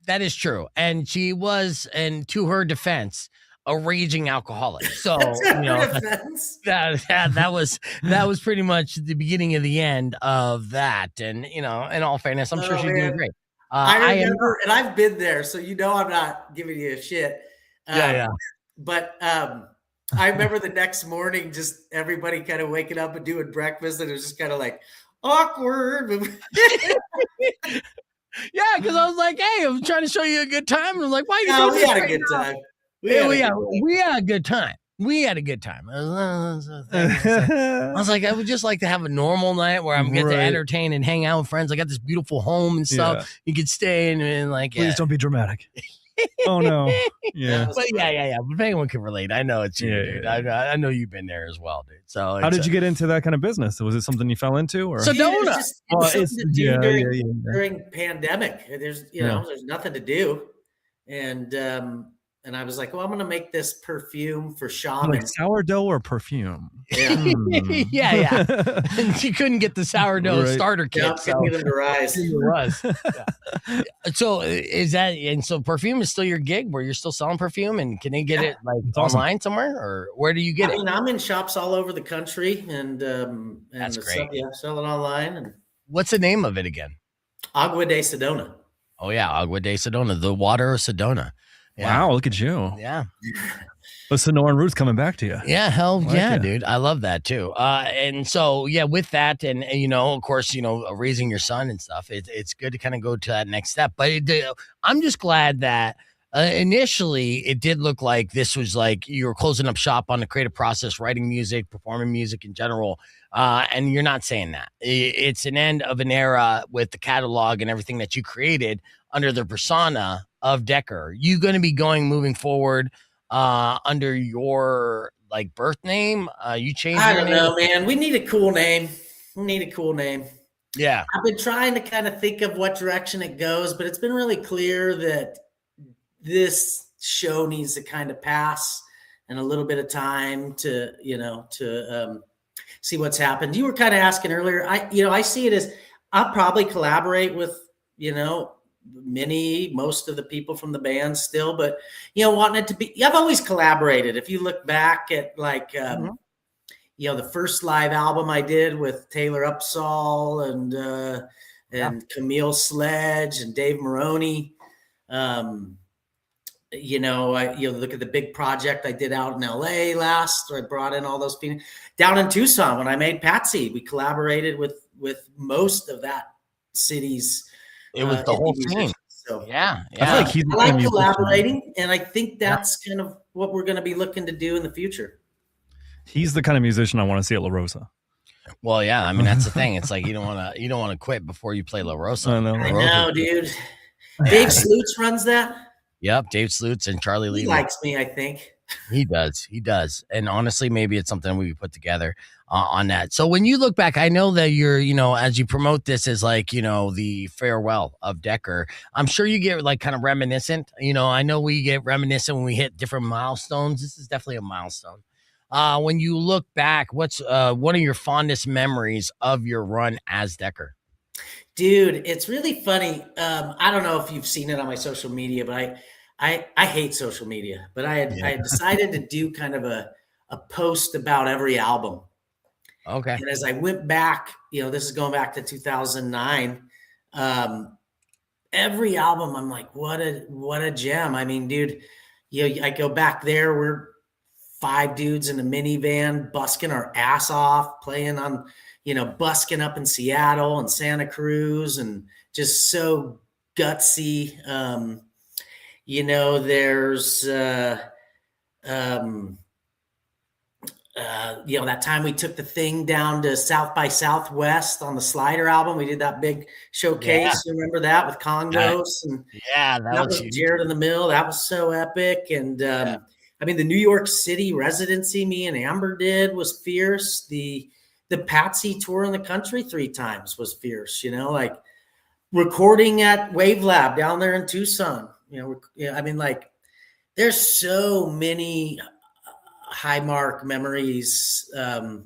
That is true. And she was, and to her defense, a raging alcoholic. So, that was pretty much the beginning of the end of that. And, in all fairness, I'm sure she's doing great. I remember, and I've been there, so I'm not giving you a shit. Yeah. But I remember the next morning, just everybody kind of waking up and doing breakfast, and it was just kind of like awkward. Yeah, because I was like, "Hey, I'm trying to show you a good time." And I was like, "Why you doing we this had right a good now?" time. We had a good time. We had a good time. I was like, I would just like to have a normal night where I'm get to entertain and hang out with friends. I got this beautiful home and stuff. Yeah. You could stay and please don't be dramatic. Oh no. Yeah. But yeah. But if anyone can relate, I know it's you, dude. I know you've been there as well, dude. So how did you get into that kind of business? Was it something you fell into, or Sedona? During pandemic. There's there's nothing to do, and I was like, well, I'm gonna make this perfume for shaman. Like sourdough or perfume? Yeah. Yeah. And you couldn't get the sourdough starter kit. Yeah, couldn't get them to rise. It was. Yeah. So so perfume is still your gig where you're still selling perfume, and can they get it online somewhere, or where do you get it? I'm in shops all over the country, and that's great. Sell it online. And what's the name of it again? Agua de Sedona. Oh yeah, Agua de Sedona, the water of Sedona. Yeah. Wow, look at you. Yeah. The Sonoran roots coming back to you. Yeah, dude. I love that too. And so, with that and, of course, raising your son and stuff, it's good to kind of go to that next step. But I'm just glad that initially it did look like this was like you were closing up shop on the creative process, writing music, performing music in general. And you're not saying that. It's an end of an era with the catalog and everything that you created under the persona of Decker. You going to be moving forward under your birth name? You changed your name? I don't know, man. We need a cool name. Yeah. I've been trying to kind of think of what direction it goes, but it's been really clear that this show needs to kind of pass and a little bit of time to see what's happened. You were kind of asking earlier. I see it as I'll probably collaborate with most of the people from the band still, but wanting it to be, I've always collaborated. If you look back at the first live album I did with Taylor Upsall and Camille Sledge and Dave Maroney, you look at the big project I did out in LA last, where I brought in all those people down in Tucson when I made Patsy. We collaborated with most of that city's. It was the whole team. So yeah. I like collaborating, and I think that's kind of what we're going to be looking to do in the future. He's the kind of musician I want to see at La Rosa. Well, yeah, I mean that's the thing. It's like you don't want to quit before you play La Rosa. I know, dude. Dave Slutz runs that. Yep, Dave Slutz and Charlie Lee. He likes me, I think. He does. And honestly, maybe it's something we could put together on that. So when you look back, I know that you're, as you promote this as like, the farewell of Decker, I'm sure you get like kind of reminiscent. I know we get reminiscent when we hit different milestones. This is definitely a milestone. When you look back, what's one of your fondest memories of your run as Decker? Dude, it's really funny. I don't know if you've seen it on my social media, but I hate social media. But I had decided to do kind of a post about every album. Okay. And as I went back, this is going back to 2009. Every album, I'm like, what a gem. I mean, dude, I go back there. We're 5 dudes in a minivan, busking our ass off, playing on, busking up in Seattle and Santa Cruz, and just so gutsy. There's, that time we took the thing down to South by Southwest on the Slider album. We did that big showcase. You remember that with Congos? And that was Jared in the Mill. That was so epic. And, I mean, the New York City residency me and Amber did was fierce. The Patsy tour in the country 3 times was fierce, like recording at Wave Lab down there in Tucson. I mean, like there's so many high mark memories. I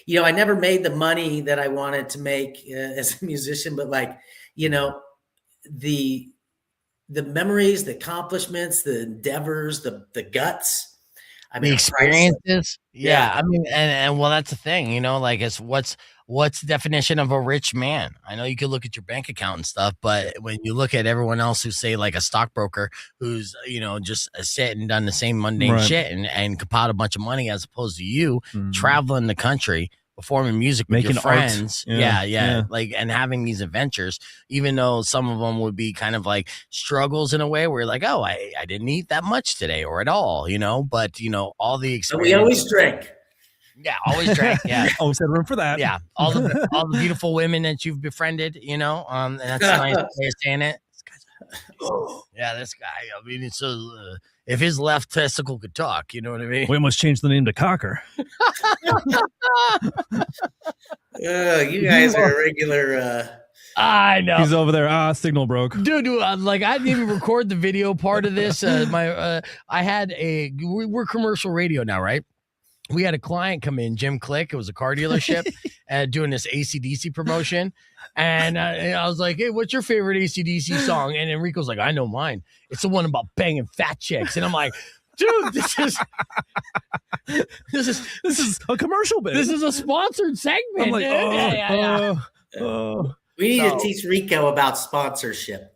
never made the money that I wanted to make as a musician, but like, the memories, the accomplishments, the endeavors, the guts. I mean, the experiences. Yeah. I mean, and well, that's the thing, like it's what's the definition of a rich man? I know you could look at your bank account and stuff, but when you look at everyone else who say like a stockbroker who's, just sat and done the same mundane shit and compiled a bunch of money as opposed to you traveling the country, performing music with making your friends. Yeah. Like, and having these adventures, even though some of them would be kind of like struggles in a way where you're like, oh, I didn't eat that much today or at all, but all the experience. We always drink. Yeah, always drank. Yeah, always had room for that. Yeah, all the beautiful women that you've befriended, and that's a nice way of saying it. Yeah, this guy. I mean, it's if his left testicle could talk, you know what I mean? We almost changed the name to Cocker. You guys are a regular. I know. He's over there. Signal broke. Dude, like I didn't even record the video part of this. I had we're commercial radio now, right? We had a client come in, Jim Click. It was a car dealership doing this AC/DC promotion. And I was like, hey, what's your favorite AC/DC song? And Enrico's like, I know mine. It's the one about banging fat chicks. And I'm like, dude, this is a commercial bit. This is a sponsored segment. I'm like, we need to teach Rico about sponsorship.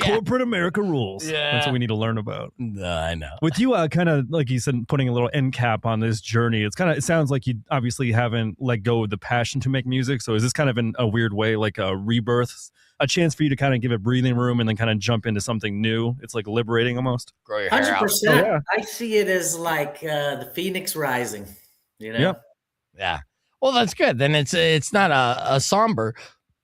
Corporate America rules. Yeah. That's what we need to learn about. I know. With you, kind of like you said, putting a little end cap on this journey. It sounds like you obviously haven't let go of the passion to make music. So is this kind of in a weird way like a rebirth, a chance for you to kind of give it breathing room and then kind of jump into something new? It's like liberating almost. Grow your hair 100%. out. Yeah. I see it as like the phoenix rising. Yeah. Well, that's good. Then it's not a somber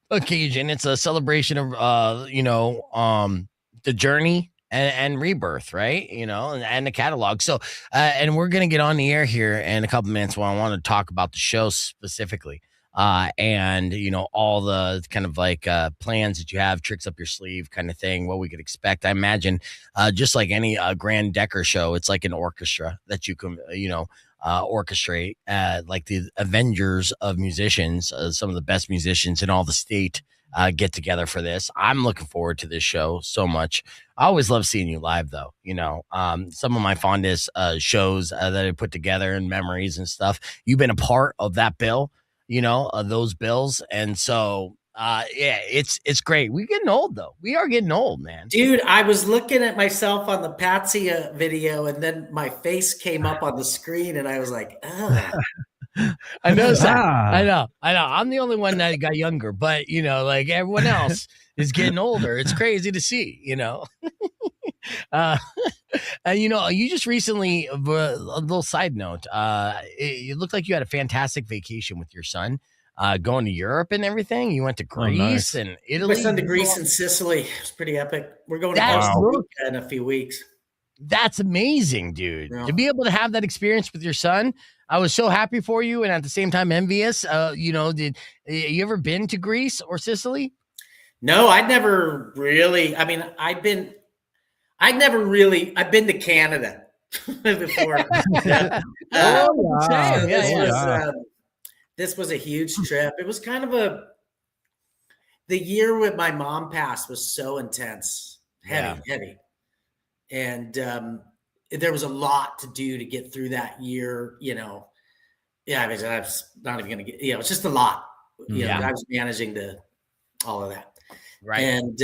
occasion. It's a celebration of the journey and rebirth, right? And the catalog. So and we're gonna get on the air here in a couple minutes when I want to talk about the show specifically, and all the kind of like plans that you have, tricks up your sleeve kind of thing, what we could expect. I imagine just like any Grand Decker show, it's like an orchestra that you can orchestrate, like the Avengers of musicians, some of the best musicians in all the state get together for this. I'm looking forward to this show so much. I always love seeing you live though. Some of my fondest shows that I put together and memories and stuff. You've been a part of that bill, of those bills. And so Yeah, it's great. We're getting old though. We are getting old, man. Dude, I was looking at myself on the Patsy video, and then my face came up on the screen, and I was like, oh. I know, Zach. I know. I'm the only one that got younger, but like everyone else is getting older. It's crazy to see, and you just recently, a little side note, it looked like you had a fantastic vacation with your son, going to Europe and everything. You went to Greece and Italy. My son to Greece and Sicily. It was pretty epic. We're going to Costa Rica in a few weeks. That's amazing, dude. Yeah. To be able to have that experience with your son, I was so happy for you, and at the same time envious. Did you ever been to Greece or Sicily? No, I'd never really. I mean, I've been to Canada before. This was a huge trip. It was kind of the year when my mom passed was so intense, heavy. And there was a lot to do to get through that year, I was not even going to get, it's just a lot. I was managing all of that. Right. And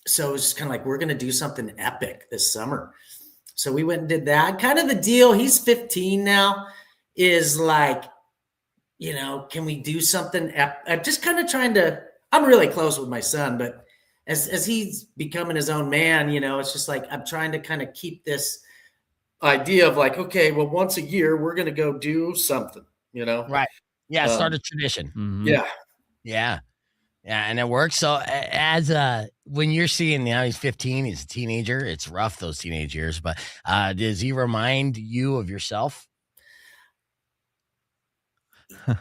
so it was just kind of like, we're going to do something epic this summer. So we went and did that. Kind of the deal, he's 15 now, is like, can we do something? I'm just kind of trying to, I'm really close with my son, but as he's becoming his own man, it's just like, I'm trying to kind of keep this idea of like, okay, well, once a year, we're going to go do something, Right. Yeah. Start a tradition. Mm-hmm. Yeah. Yeah. Yeah. And it works. So as when you're seeing now he's 15, he's a teenager. It's rough, those teenage years, but does he remind you of yourself?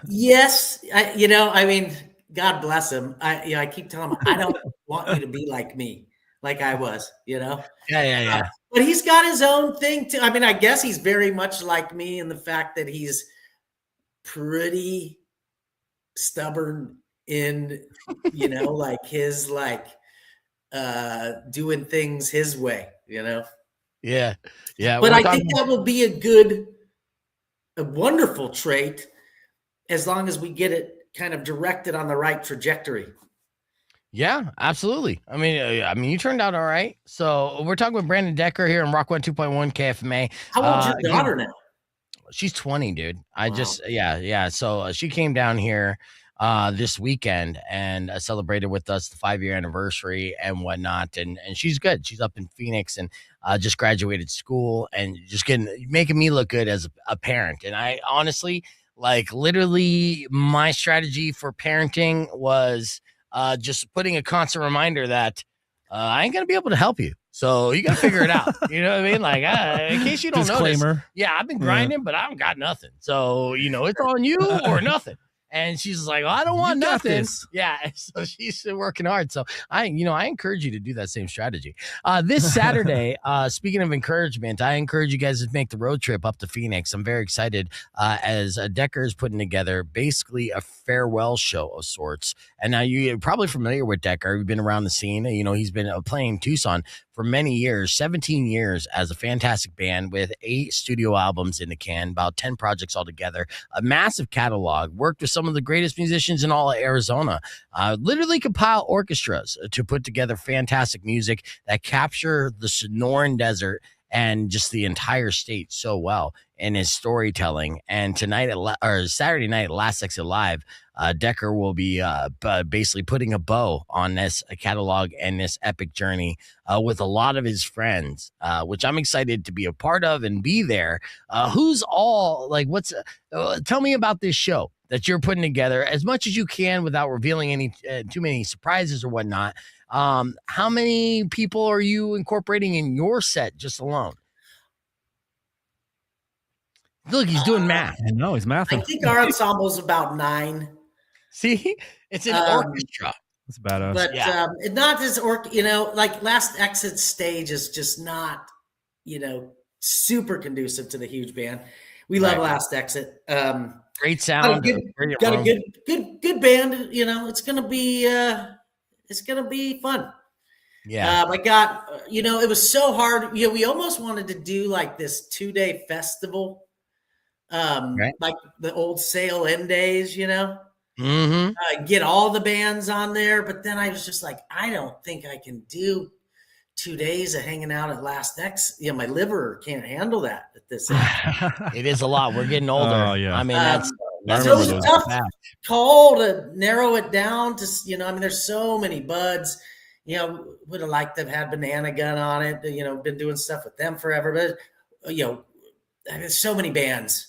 Yes. I mean, God bless him. I keep telling him, I don't want you to be like me, like I was, Yeah. But he's got his own thing too. I mean, I guess he's very much like me in the fact that he's pretty stubborn in, like his, doing things his way, Yeah. But I think that will be a wonderful trait as long as we get it kind of directed on the right trajectory. Yeah, absolutely. I mean, you turned out all right. So we're talking with Brandon Decker here on Rock 102.1 KFMA. How old's your daughter now? She's 20, dude. Yeah. So she came down here this weekend and celebrated with us the 5-year anniversary and whatnot. And she's good. She's up in Phoenix and just graduated school and just making me look good as a parent. And I honestly, literally my strategy for parenting was just putting a constant reminder that I ain't going to be able to help you. So you got to figure it out. You know what I mean? In case you don't know, I've been grinding, but I haven't got nothing. So, it's on you or nothing. And she's like, I don't want nothing. Yeah. So she's working hard. So I encourage you to do that same strategy. This Saturday, speaking of encouragement, I encourage you guys to make the road trip up to Phoenix. I'm very excited as Decker is putting together basically a farewell show of sorts. And now you're probably familiar with Decker. You've been around the scene. He's been playing Tucson for many years, 17 years as a fantastic band with 8 studio albums in the can, about 10 projects altogether, a massive catalog, worked with some of the greatest musicians in all of Arizona, literally compile orchestras to put together fantastic music that capture the Sonoran Desert and just the entire state so well in his storytelling. And tonight Saturday night at Last Exit Live, Decker will be basically putting a bow on this catalog and this epic journey with a lot of his friends, which I'm excited to be a part of and be there. Who's all tell me about this show that you're putting together as much as you can without revealing any too many surprises or whatnot. How many people are you incorporating in your set just alone? Look, he's doing math. I know, he's mathing. I think our ensemble's about 9. See, it's an orchestra. That's badass. But not as Last Exit stage is just not, super conducive to the huge band. We love Last Exit. Great sound. Got a good band. It's gonna be fun. Yeah. I got, it was so hard. We almost wanted to do this 2-day festival, like the old Sail End days, get all the bands on there. But then I was just like, I don't think I can do 2 days of hanging out at Last X. My liver can't handle that at this age. It is a lot. We're getting older. Oh, yeah. I mean, that's so it was a tough call to narrow it down to, there's so many buds. Would have liked to have had Banana Gun on it. Been doing stuff with them forever. But, there's so many bands.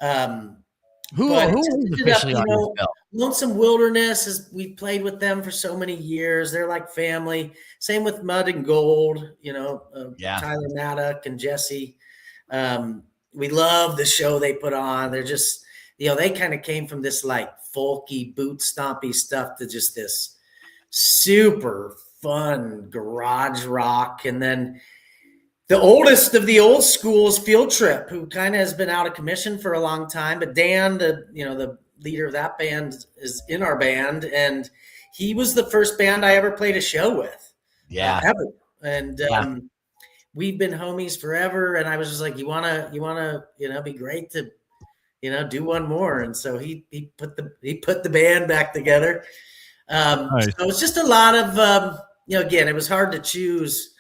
Who is officially on this bill? Lonesome Wilderness, we played with them for so many years. They're like family. Same with Mud and Gold, Tyler Maddock and Jesse. We love the show they put on. They're just, they kind of came from this like folky, boot stompy stuff to just this super fun garage rock. And then the oldest of the old school is Field Trip, who kind of has been out of commission for a long time. But Dan, the leader of that band, is in our band, and he was the first band I ever played a show with. Yeah, ever. And we've been homies forever. And I was just like, you wanna, be great to, do one more. And so he put the band back together. Nice. So it's just a lot of, again, it was hard to choose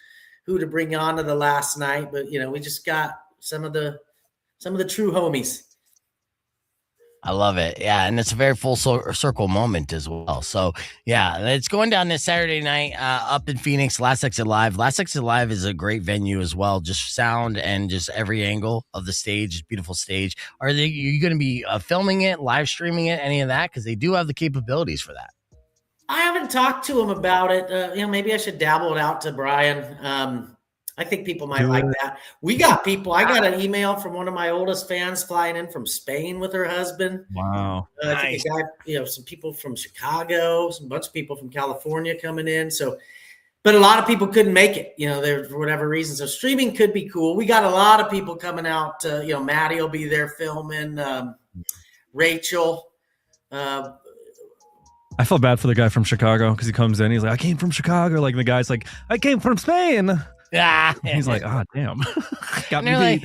who to bring on to the last night, but we just got some of the true homies. I love it. Yeah, and it's a very full circle moment as well. So yeah, it's going down this Saturday night up in Phoenix. Last Exit Live. Last Exit Live is a great venue as well. Just sound and just every angle of the stage, beautiful stage. Are you going to be filming it, live streaming it, any of that? Because they do have the capabilities for that. I haven't talked to him about it. Maybe I should dabble it out to Brian. I think people might like that. We got people. I got an email from one of my oldest fans flying in from Spain with her husband. Wow. I think a guy, some people from Chicago, some bunch of people from California coming in. So, but a lot of people couldn't make it, there for whatever reason. So streaming could be cool. We got a lot of people coming out. Maddie will be there filming. Rachel. I feel bad for the guy from Chicago because he comes in. He's like, I came from Chicago. Like the guy's like, I came from Spain. Yeah. He's like, oh, damn. Got me like,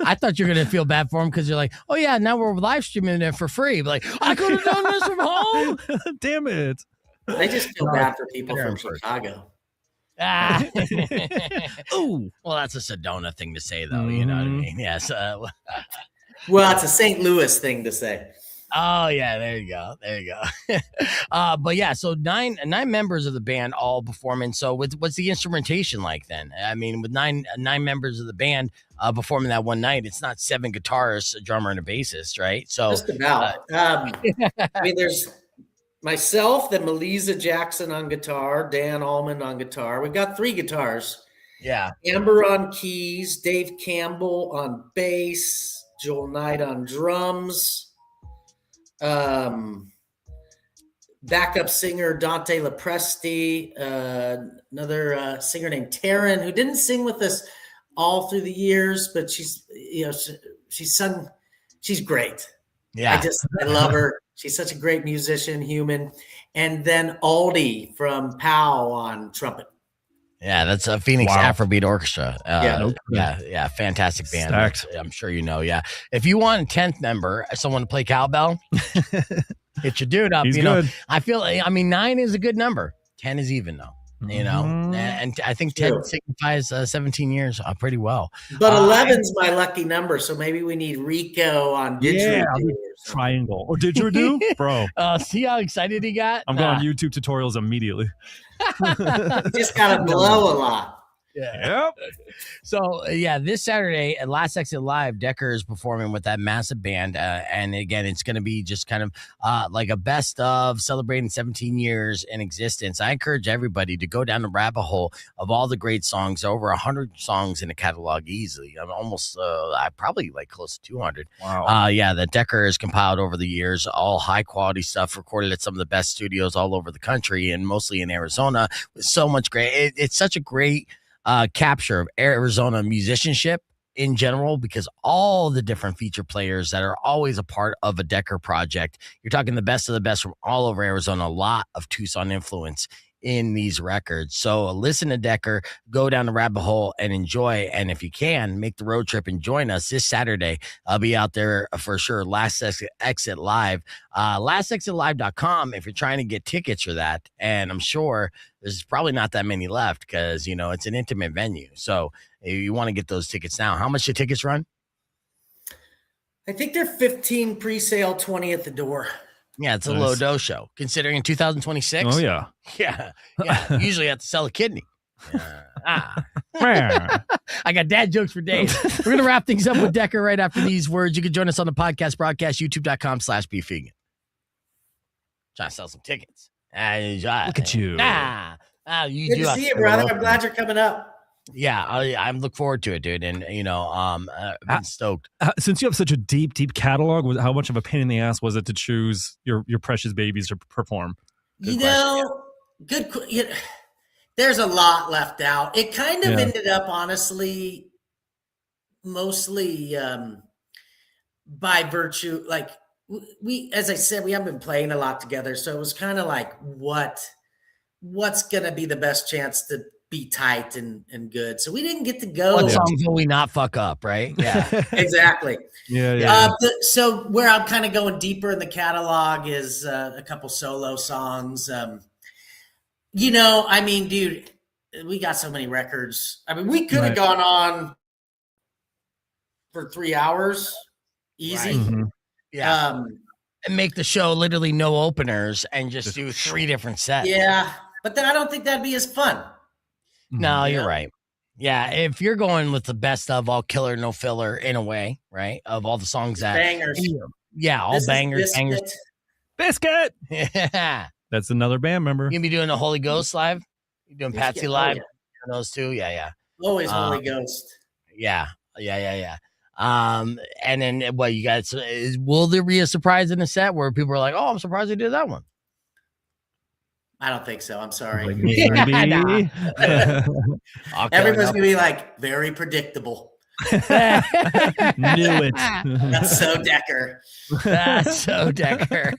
I thought you were going to feel bad for him because you're like, oh, yeah, now we're live streaming it for free. But like, I could have done this from home. Damn it. I just feel bad for people from Chicago. Ooh. Well, that's a Sedona thing to say, though. You know what I mean? Yes. Well, it's a St. Louis thing to say. Oh yeah, there you go. But yeah, so nine members of the band all performing. So what's the instrumentation like then? I mean, with nine members of the band performing that one night, it's not 7 guitarists, a drummer, and a bassist, right? So just about. I mean, there's myself, then Melissa Jackson on guitar, Dan Allman on guitar. We've got 3 guitars. Yeah, Amber on keys, Dave Campbell on bass, Joel Knight on drums. Backup singer Dante Lepresti, another singer named Taryn, who didn't sing with us all through the years, but she's great. Yeah, I love her. She's such a great musician, human. And then Aldi from POW on trumpet. Yeah, that's a Phoenix Afrobeat Orchestra. Yeah, fantastic band. Stacked. I'm sure you know. Yeah, if you want a 10th member, someone to play cowbell, hit your dude up. He's you good. know, I feel. I mean, 9 is a good number. 10 is even though. You know, and I think 10 signifies 17 years pretty well. But 11's my lucky number, so maybe we need Rico on didgeridoo. Yeah, triangle or didgeridoo, bro. See how excited he got? I'm going YouTube tutorials immediately. Just gotta blow a lot. Yeah. Yep. So this Saturday at Last Exit Live, Decker is performing with that massive band, and again, it's going to be just kind of like a best of celebrating 17 years in existence. I encourage everybody to go down the rabbit hole of all the great songs. Over 100 songs in the catalog easily. I'm almost, I probably like close to 200. Wow. That Decker has compiled over the years, all high quality stuff recorded at some of the best studios all over the country and mostly in Arizona. With so much great. It's such a great capture of Arizona musicianship in general, because all the different feature players that are always a part of a Decker project, you're talking the best of the best from all over Arizona, a lot of Tucson influence in these records. So listen to Decker, go down the rabbit hole and enjoy. And if you can, make the road trip and join us this Saturday. I'll be out there for sure. Last Exit Live, lastexitlive.com if you're trying to get tickets for that. And I'm sure there's probably not that many left because, you know, it's an intimate venue. So you want to get those tickets now. How much do tickets run? I think they're 15 pre-sale, 20 at the door. Yeah, it's a low dose show. Considering in 2026. Oh yeah. Yeah. Usually you have to sell a kidney. I got dad jokes for days. We're gonna wrap things up with Decker right after these words. You can join us on the podcast broadcast, youtube.com/beefvegan. Trying to sell some tickets. Look at you. You Good to see you, brother. I'm glad you're coming up. Yeah, I look forward to it, dude. And you know, I'm stoked. Since you have such a deep catalog, how much of a pain in the ass was it to choose your precious babies to perform? Good question. There's a lot left out. It kind of ended up, honestly, mostly by virtue, like we, as I said, we haven't been playing a lot together, so it was kind of like what's gonna be the best chance to be tight and good. So we didn't get to go. What songs will we not fuck up, right? Yeah, exactly. Yeah. So where I'm kind of going deeper in the catalog is a couple solo songs. You know, I mean, dude, we got so many records. I mean, we could have gone on for 3 hours, easy. Right. Mm-hmm. Yeah, and make the show literally no openers and just do 3 different sets. Yeah, but then I don't think that'd be as fun. No, you're right. Yeah, if you're going with the best of all killer, no filler in a way, right? Of all the songs that bangers. Yeah, all bangers. Biscuit. Yeah. That's another band member. You gonna be doing the Holy Ghost live? You doing Patsy live? Yeah. Those two? Yeah. Always Holy Ghost. Yeah. And then what you guys will there be a surprise in the set where people are like, oh, I'm surprised they did that one? I don't think so. I'm sorry. Maybe. Everyone's gonna be like, very predictable. Knew it. That's so Decker. That's so Decker.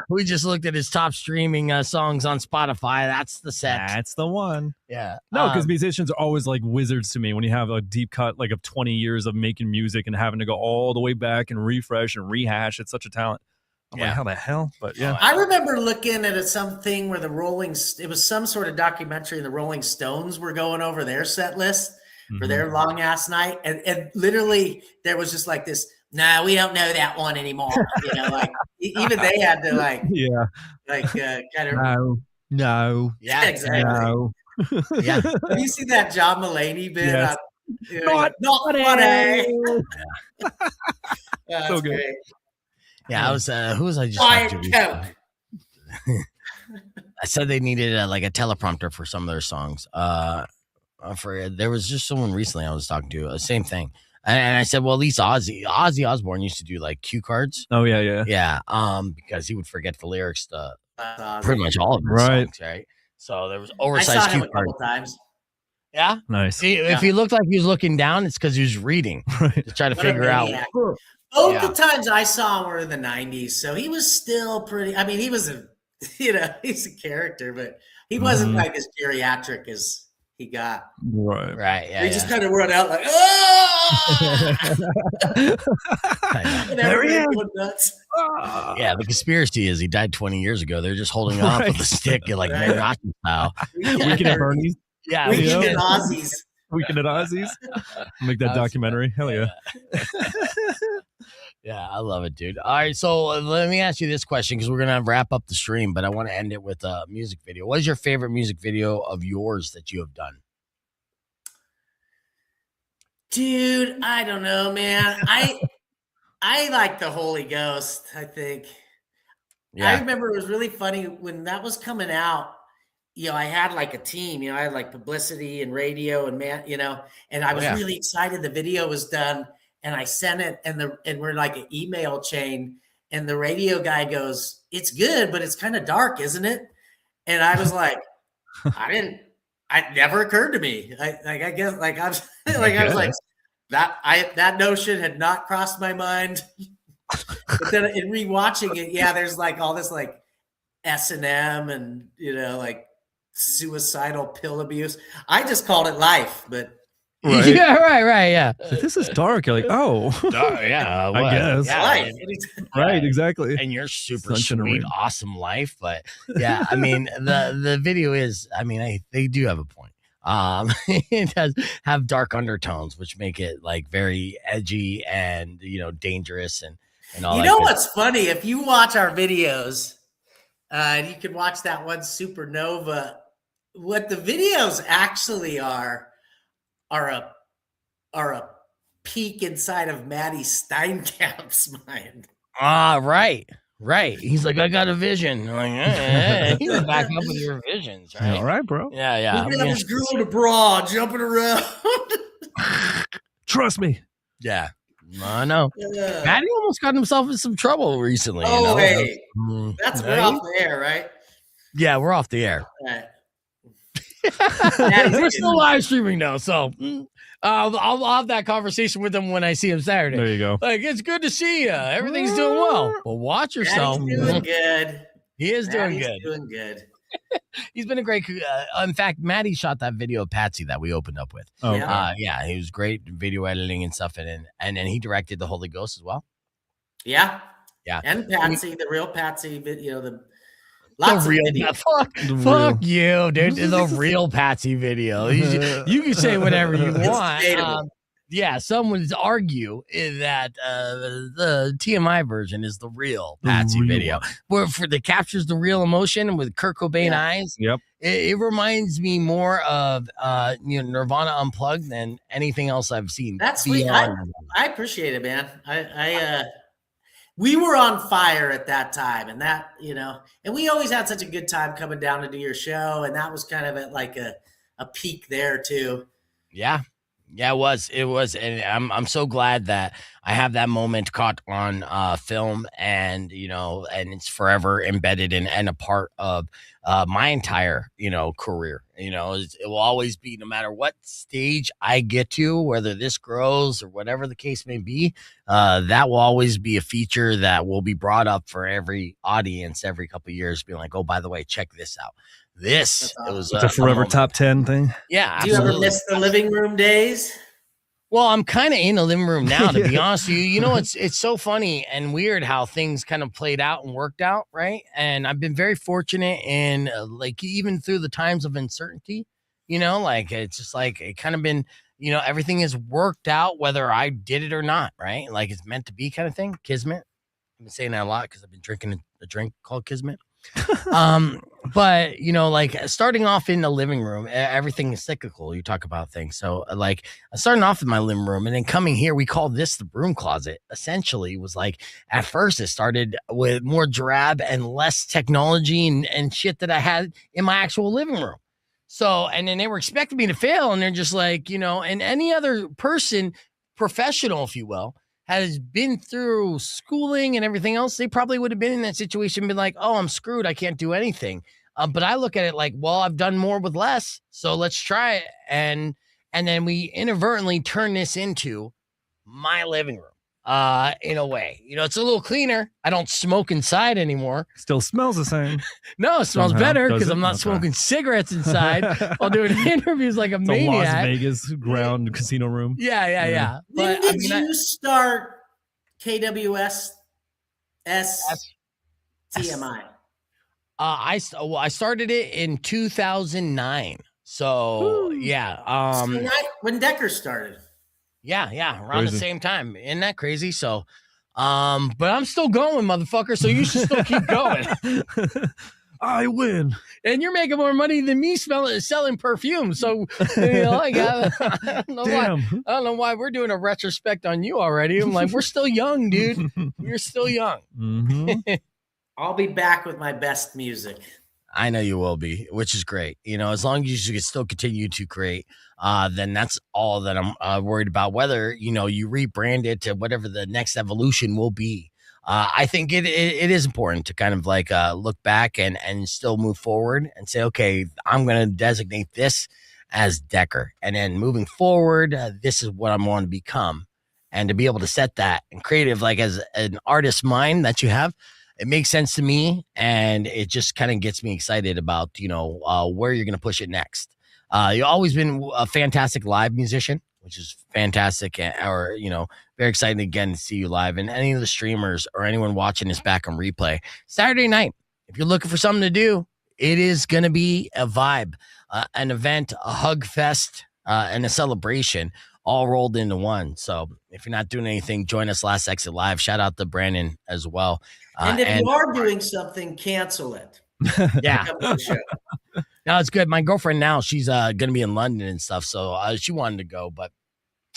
We just looked at his top streaming songs on Spotify. That's the set. That's the one. Yeah. No, because musicians are always like wizards to me when you have a deep cut like of 20 years of making music and having to go all the way back and refresh and rehash. It's such a talent. I'm like, how the hell? But yeah. I remember looking at something where it was some sort of documentary and the Rolling Stones were going over their set list for their long ass night. And literally there was just like this, no, we don't know that one anymore. You know, like even they had to kind of no. Yeah, exactly. No. Yeah. Have you seen that John Mulaney bit? Yes. Not funny. So good. Great. Yeah, I was who was I just Quiet talking to? Coke. I said they needed like a teleprompter for some of their songs. There was just someone recently I was talking to, same thing. And I said, well, at least Ozzy Osbourne used to do like cue cards. Oh yeah. Yeah. Because he would forget the lyrics to pretty much all of his songs, right? So there was oversized cue cards. Times. Yeah. Nice. See, if he looked like he was looking down, it's because he was reading to try to figure out. Both the times I saw him were in the 90s, so he was still pretty. I mean, he was he's a character, but he wasn't like as geriatric as he got. Right. Yeah. He just kind of run out like, oh! There he is. Nuts. Yeah, the conspiracy is he died 20 years ago. They're just holding on with a stick, like Nazi style. Weekend at Bernie's. Yeah, Weekend at Aussies. Weekend at Aussies. Make that documentary. Hell yeah. Yeah, I love it, dude. All right, so let me ask you this question because we're going to wrap up the stream, but I want to end it with a music video. What is your favorite music video of yours that you have done? Dude, I don't know, man. I like the Holy Ghost, I think. Yeah. I remember it was really funny when that was coming out. You know, I had like a team, I had like publicity and radio and and I was really excited. The video was done and I sent it and we're like an email chain and the radio guy goes, it's good, but it's kind of dark, isn't it? And I was like, it never occurred to me. I guess I was like that notion had not crossed my mind. But then in rewatching it, there's like all this like S&M and like suicidal pill abuse. I just called it life, but Right. Yeah, right, yeah. This is dark. You're like, oh, Yeah, I guess. Yeah, life. Right, exactly. And your super Sunshine and sweet, rain. awesome life. But yeah, I mean, the video is, I mean, they do have a point. It does have dark undertones, which make it like very edgy and, you know, dangerous and all You that know good what's funny? If you watch our videos, and you can watch that one supernova, what the videos actually are a peek inside of Maddie Steinkamp's mind. Right. He's like, I got a vision. I'm like, hey. He's back up with your visions, right? All right, bro. Yeah. Look at this girl in a bra jumping around. Trust me. Yeah. I know. Maddie almost got himself in some trouble recently. Oh, you know? hey. That's We're off the air, right? Yeah, we're off the air. All right. We're still live streaming now, so I'll have that conversation with him when I see him Saturday. There you go. Like, it's good to see you. Everything's doing well. Well, watch yourself. Maddie's doing good. He is doing Maddie's good. doing good. He's been a great. In fact, Maddie shot that video of Patsy that we opened up with. Oh, Yeah. He was great video editing and stuff, and then he directed the Holy Ghost as well. Yeah. Yeah. And Patsy, the real Patsy video, lots The real, of videos. fuck you, dude. The real Patsy video. You can say whatever you want. debatable. Some would argue that the TMI version is the real Patsy real video, where that captures the real emotion with Kurt Cobain eyes. Yep. It reminds me more of Nirvana Unplugged than anything else I've seen. That's sweet. I appreciate it, man. We were on fire at that time, and that, and we always had such a good time coming down to do your show, and that was kind of at like a peak there too. Yeah, it was, and I'm so glad that I have that moment caught on film, and and it's forever embedded in and a part of my entire career. It will always be, no matter what stage I get to, whether this grows or whatever the case may be, that will always be a feature that will be brought up for every audience every couple of years, being like, oh, by the way, check this out. This it was It's a forever top 10 thing. Yeah, Do you absolutely. ever miss the living room days? Well, I'm kind of in the living room now, to be honest with you. It's so funny and weird how things kind of played out and worked out, right? And I've been very fortunate in like even through the times of uncertainty, like it's just like it kind of been, everything is worked out whether I did it or not, right? Like it's meant to be kind of thing, kismet. I've been saying that a lot because I've been drinking a drink called kismet. But like starting off in the living room, everything is cyclical. You talk about things. So like starting off in my living room and then coming here, we call this the broom closet. Essentially was like, at first it started with more drab and less technology and shit that I had in my actual living room. So, and then they were expecting me to fail, and they're just like, and any other person, professional, if you will, has been through schooling and everything else, they probably would have been in that situation and been like, oh, I'm screwed. I can't do anything. But I look at it like, well, I've done more with less, so let's try it. And then we inadvertently turn this into my living room in a way. It's a little cleaner. I don't smoke inside anymore. Still smells the same. No, it smells Somehow. better Does because it? I'm not Okay. smoking cigarettes inside while doing interviews like a It's maniac. a Las Vegas ground casino room. Yeah. When But did you start KWS TMI? I started it in 2009. So yeah, When Decker started. yeah, around the Crazy. same time. Isn't that crazy? So, but I'm still going, motherfucker. So you should still keep going. I win. And you're making more money than me selling perfume. So I don't know Damn. why. I don't know why we're doing a retrospect on you already. I'm like, we're still young, dude. You're still young. Mhm. I'll be back with my best music. I know you will be, which is great. As long as you can still continue to create, then that's all that I'm worried about. Whether, you rebrand it to whatever the next evolution will be. I think it is important to kind of like look back and still move forward and say, okay, I'm going to designate this as Decker. And then moving forward, this is what I'm going to become. And to be able to set that and creative, like as an artist mind that you have, it makes sense to me, and it just kind of gets me excited about, where you're going to push it next. You've always been a fantastic live musician, which is fantastic, or, very exciting again to see you live. And any of the streamers or anyone watching this back on replay, Saturday night, if you're looking for something to do, it is going to be a vibe, an event, a hug fest, and a celebration all rolled into one. So if you're not doing anything, join us Last Exit Live. Shout out to Brandon as well. And if you are doing something, cancel it. Yeah. No, it's good. My girlfriend now, she's going to be in London and stuff. So she wanted to go, but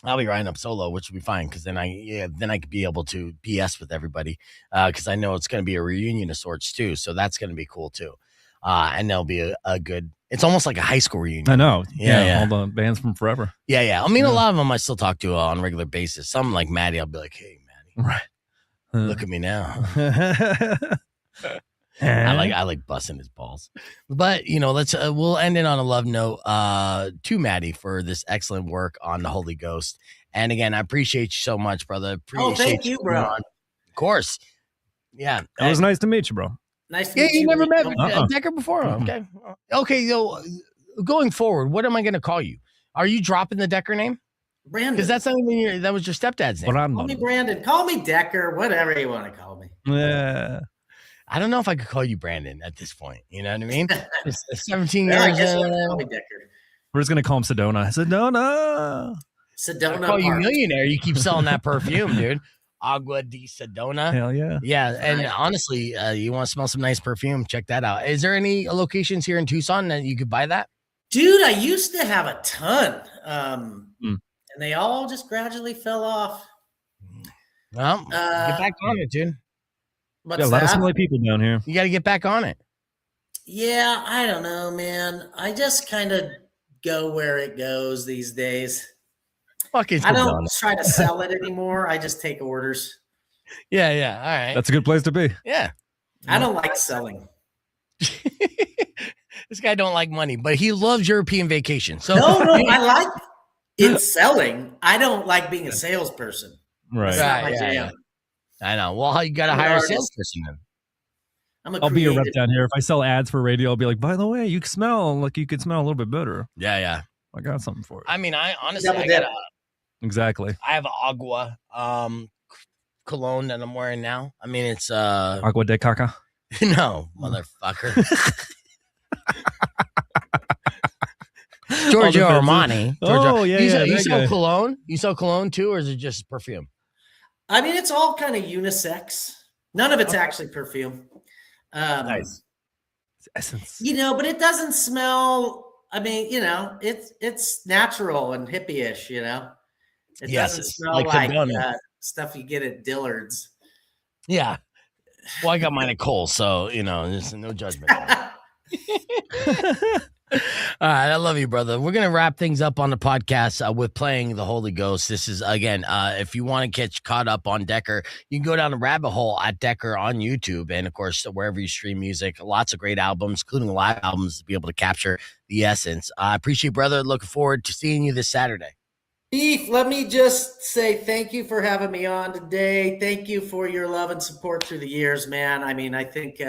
I'll be riding up solo, which will be fine, because then I could be able to BS with everybody, because I know it's going to be a reunion of sorts too. So that's going to be cool too. And there'll be a good. It's almost like a high school reunion. I know. Yeah. All the bands from forever. Yeah. I mean, a lot of them I still talk to on a regular basis. Some like Maddie, I'll be like, hey, Maddie, right? Look at me now. I like busting his balls, but we'll end it on a love note to Maddie for this excellent work on the Holy Ghost. And again, I appreciate you so much, brother. Appreciate thank you, bro. Of course. Yeah. It was nice to meet you, bro. Nice to meet you. You never met Decker before? Okay. So going forward, what am I going to call you? Are you dropping the Decker name? Brandon. Because that's not even that was your stepdad's name. Call me Brandon. Call me Decker. Whatever you want to call me. Yeah. I don't know if I could call you Brandon at this point. You know what I mean? It's 17 years. I guess call me Decker. We're just gonna call him Sedona. Sedona. I call you millionaire. You keep selling that perfume, dude. Agua de Sedona. Hell yeah. Yeah, and honestly, you want to smell some nice perfume? Check that out. Is there any locations here in Tucson that you could buy that? Dude, I used to have a ton, and they all just gradually fell off. Well, get back on it, dude. A lot of smelly people down here. You got to get back on it. Yeah, I don't know, man. I just kind of go where it goes these days. I don't try to sell it anymore. I just take orders. Yeah. All right. That's a good place to be. Yeah. I don't like selling. This guy don't like money, but he loves European vacation. So no, I like it selling. I don't like being a salesperson. Right. Yeah. I know. Well, you got to hire a salesperson then. I'll be a rep down here. If I sell ads for radio, I'll be like, by the way, you could smell a little bit better. Yeah. I got something for it. I mean, I honestly, exactly. I have an Agua cologne that I'm wearing now. I mean, it's Agua de Caca. No, motherfucker. Giorgio Armani. You sell cologne? You sell cologne too, or is it just perfume? I mean, it's all kind of unisex. None of it's actually perfume. Nice. It's essence. But it doesn't smell. I mean, it's natural and hippie-ish, It doesn't smell like stuff you get at Dillard's. Yeah. Well, I got mine at Kohl's, so, there's no judgment. All right, I love you, brother. We're gonna wrap things up on the podcast with playing the Holy Ghost. This is again, if you want to get caught up on Decker, you can go down the rabbit hole at Decker on YouTube, and of course wherever you stream music. Lots of great albums, including live albums, to be able to capture the essence. I appreciate, brother. Looking forward to seeing you this Saturday. Beef, let me just say thank you for having me on today. Thank you for your love and support through the years, man. I mean, I think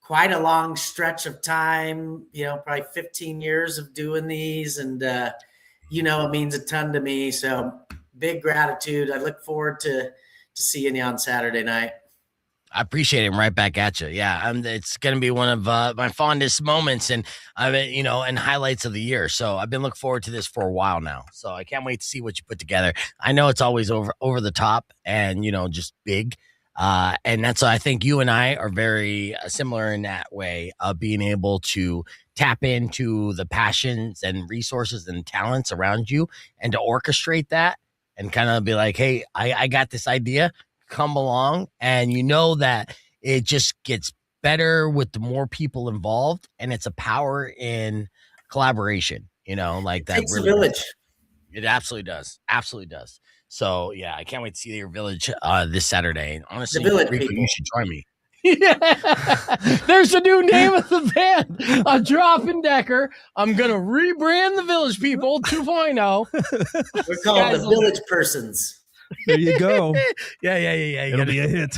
quite a long stretch of time, probably 15 years of doing these. And, it means a ton to me. So big gratitude. I look forward to seeing you on Saturday night. I appreciate it. Right back at you. Yeah. It's going to be one of my fondest moments and and highlights of the year. So I've been looking forward to this for a while now. So I can't wait to see what you put together. I know it's always over the top and, just big. And that's why I think you and I are very similar in that way of being able to tap into the passions and resources and talents around you and to orchestrate that and kind of be like, hey, I got this idea, come along. And that it just gets better with the more people involved, and it's a power in collaboration, like that. Takes a village. It absolutely does. Absolutely does. So yeah, I can't wait to see your village this Saturday. And honestly, Rico, you should join me. Yeah, there's a new name of the band. A Drop in Decker. I'm gonna rebrand the Village People 2.0. We're called the Village Persons. There you go. Yeah. It'll be a hit.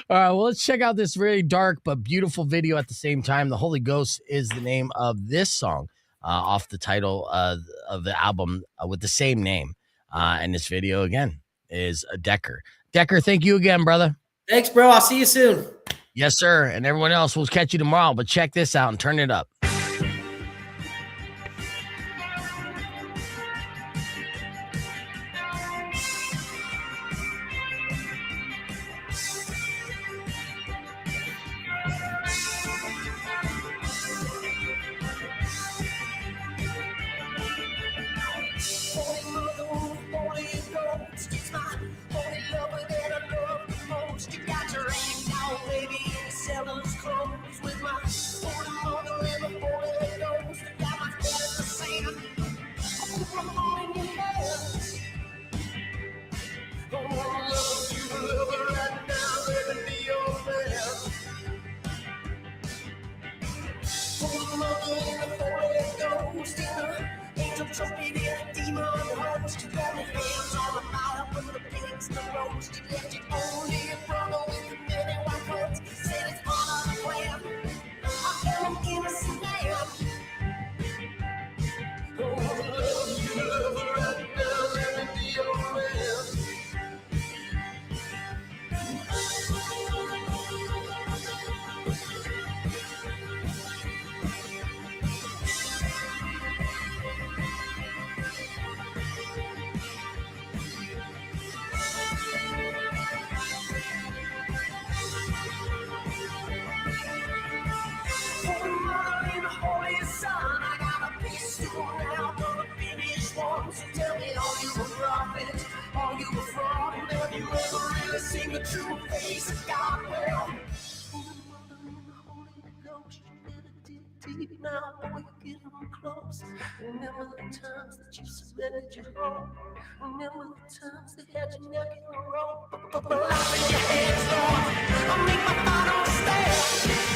All right, well, let's check out this very dark but beautiful video at the same time. The Holy Ghost is the name of this song off the title of the album with the same name. And this video, again, is Decker. Decker, thank you again, brother. Thanks, bro. I'll see you soon. Yes, sir. And everyone else, we'll catch you tomorrow. But check this out and turn it up. Remember the times that you submitted your home. Remember the times that had your neck in a rope. But life in your hands, Lord. I'll make my final stand.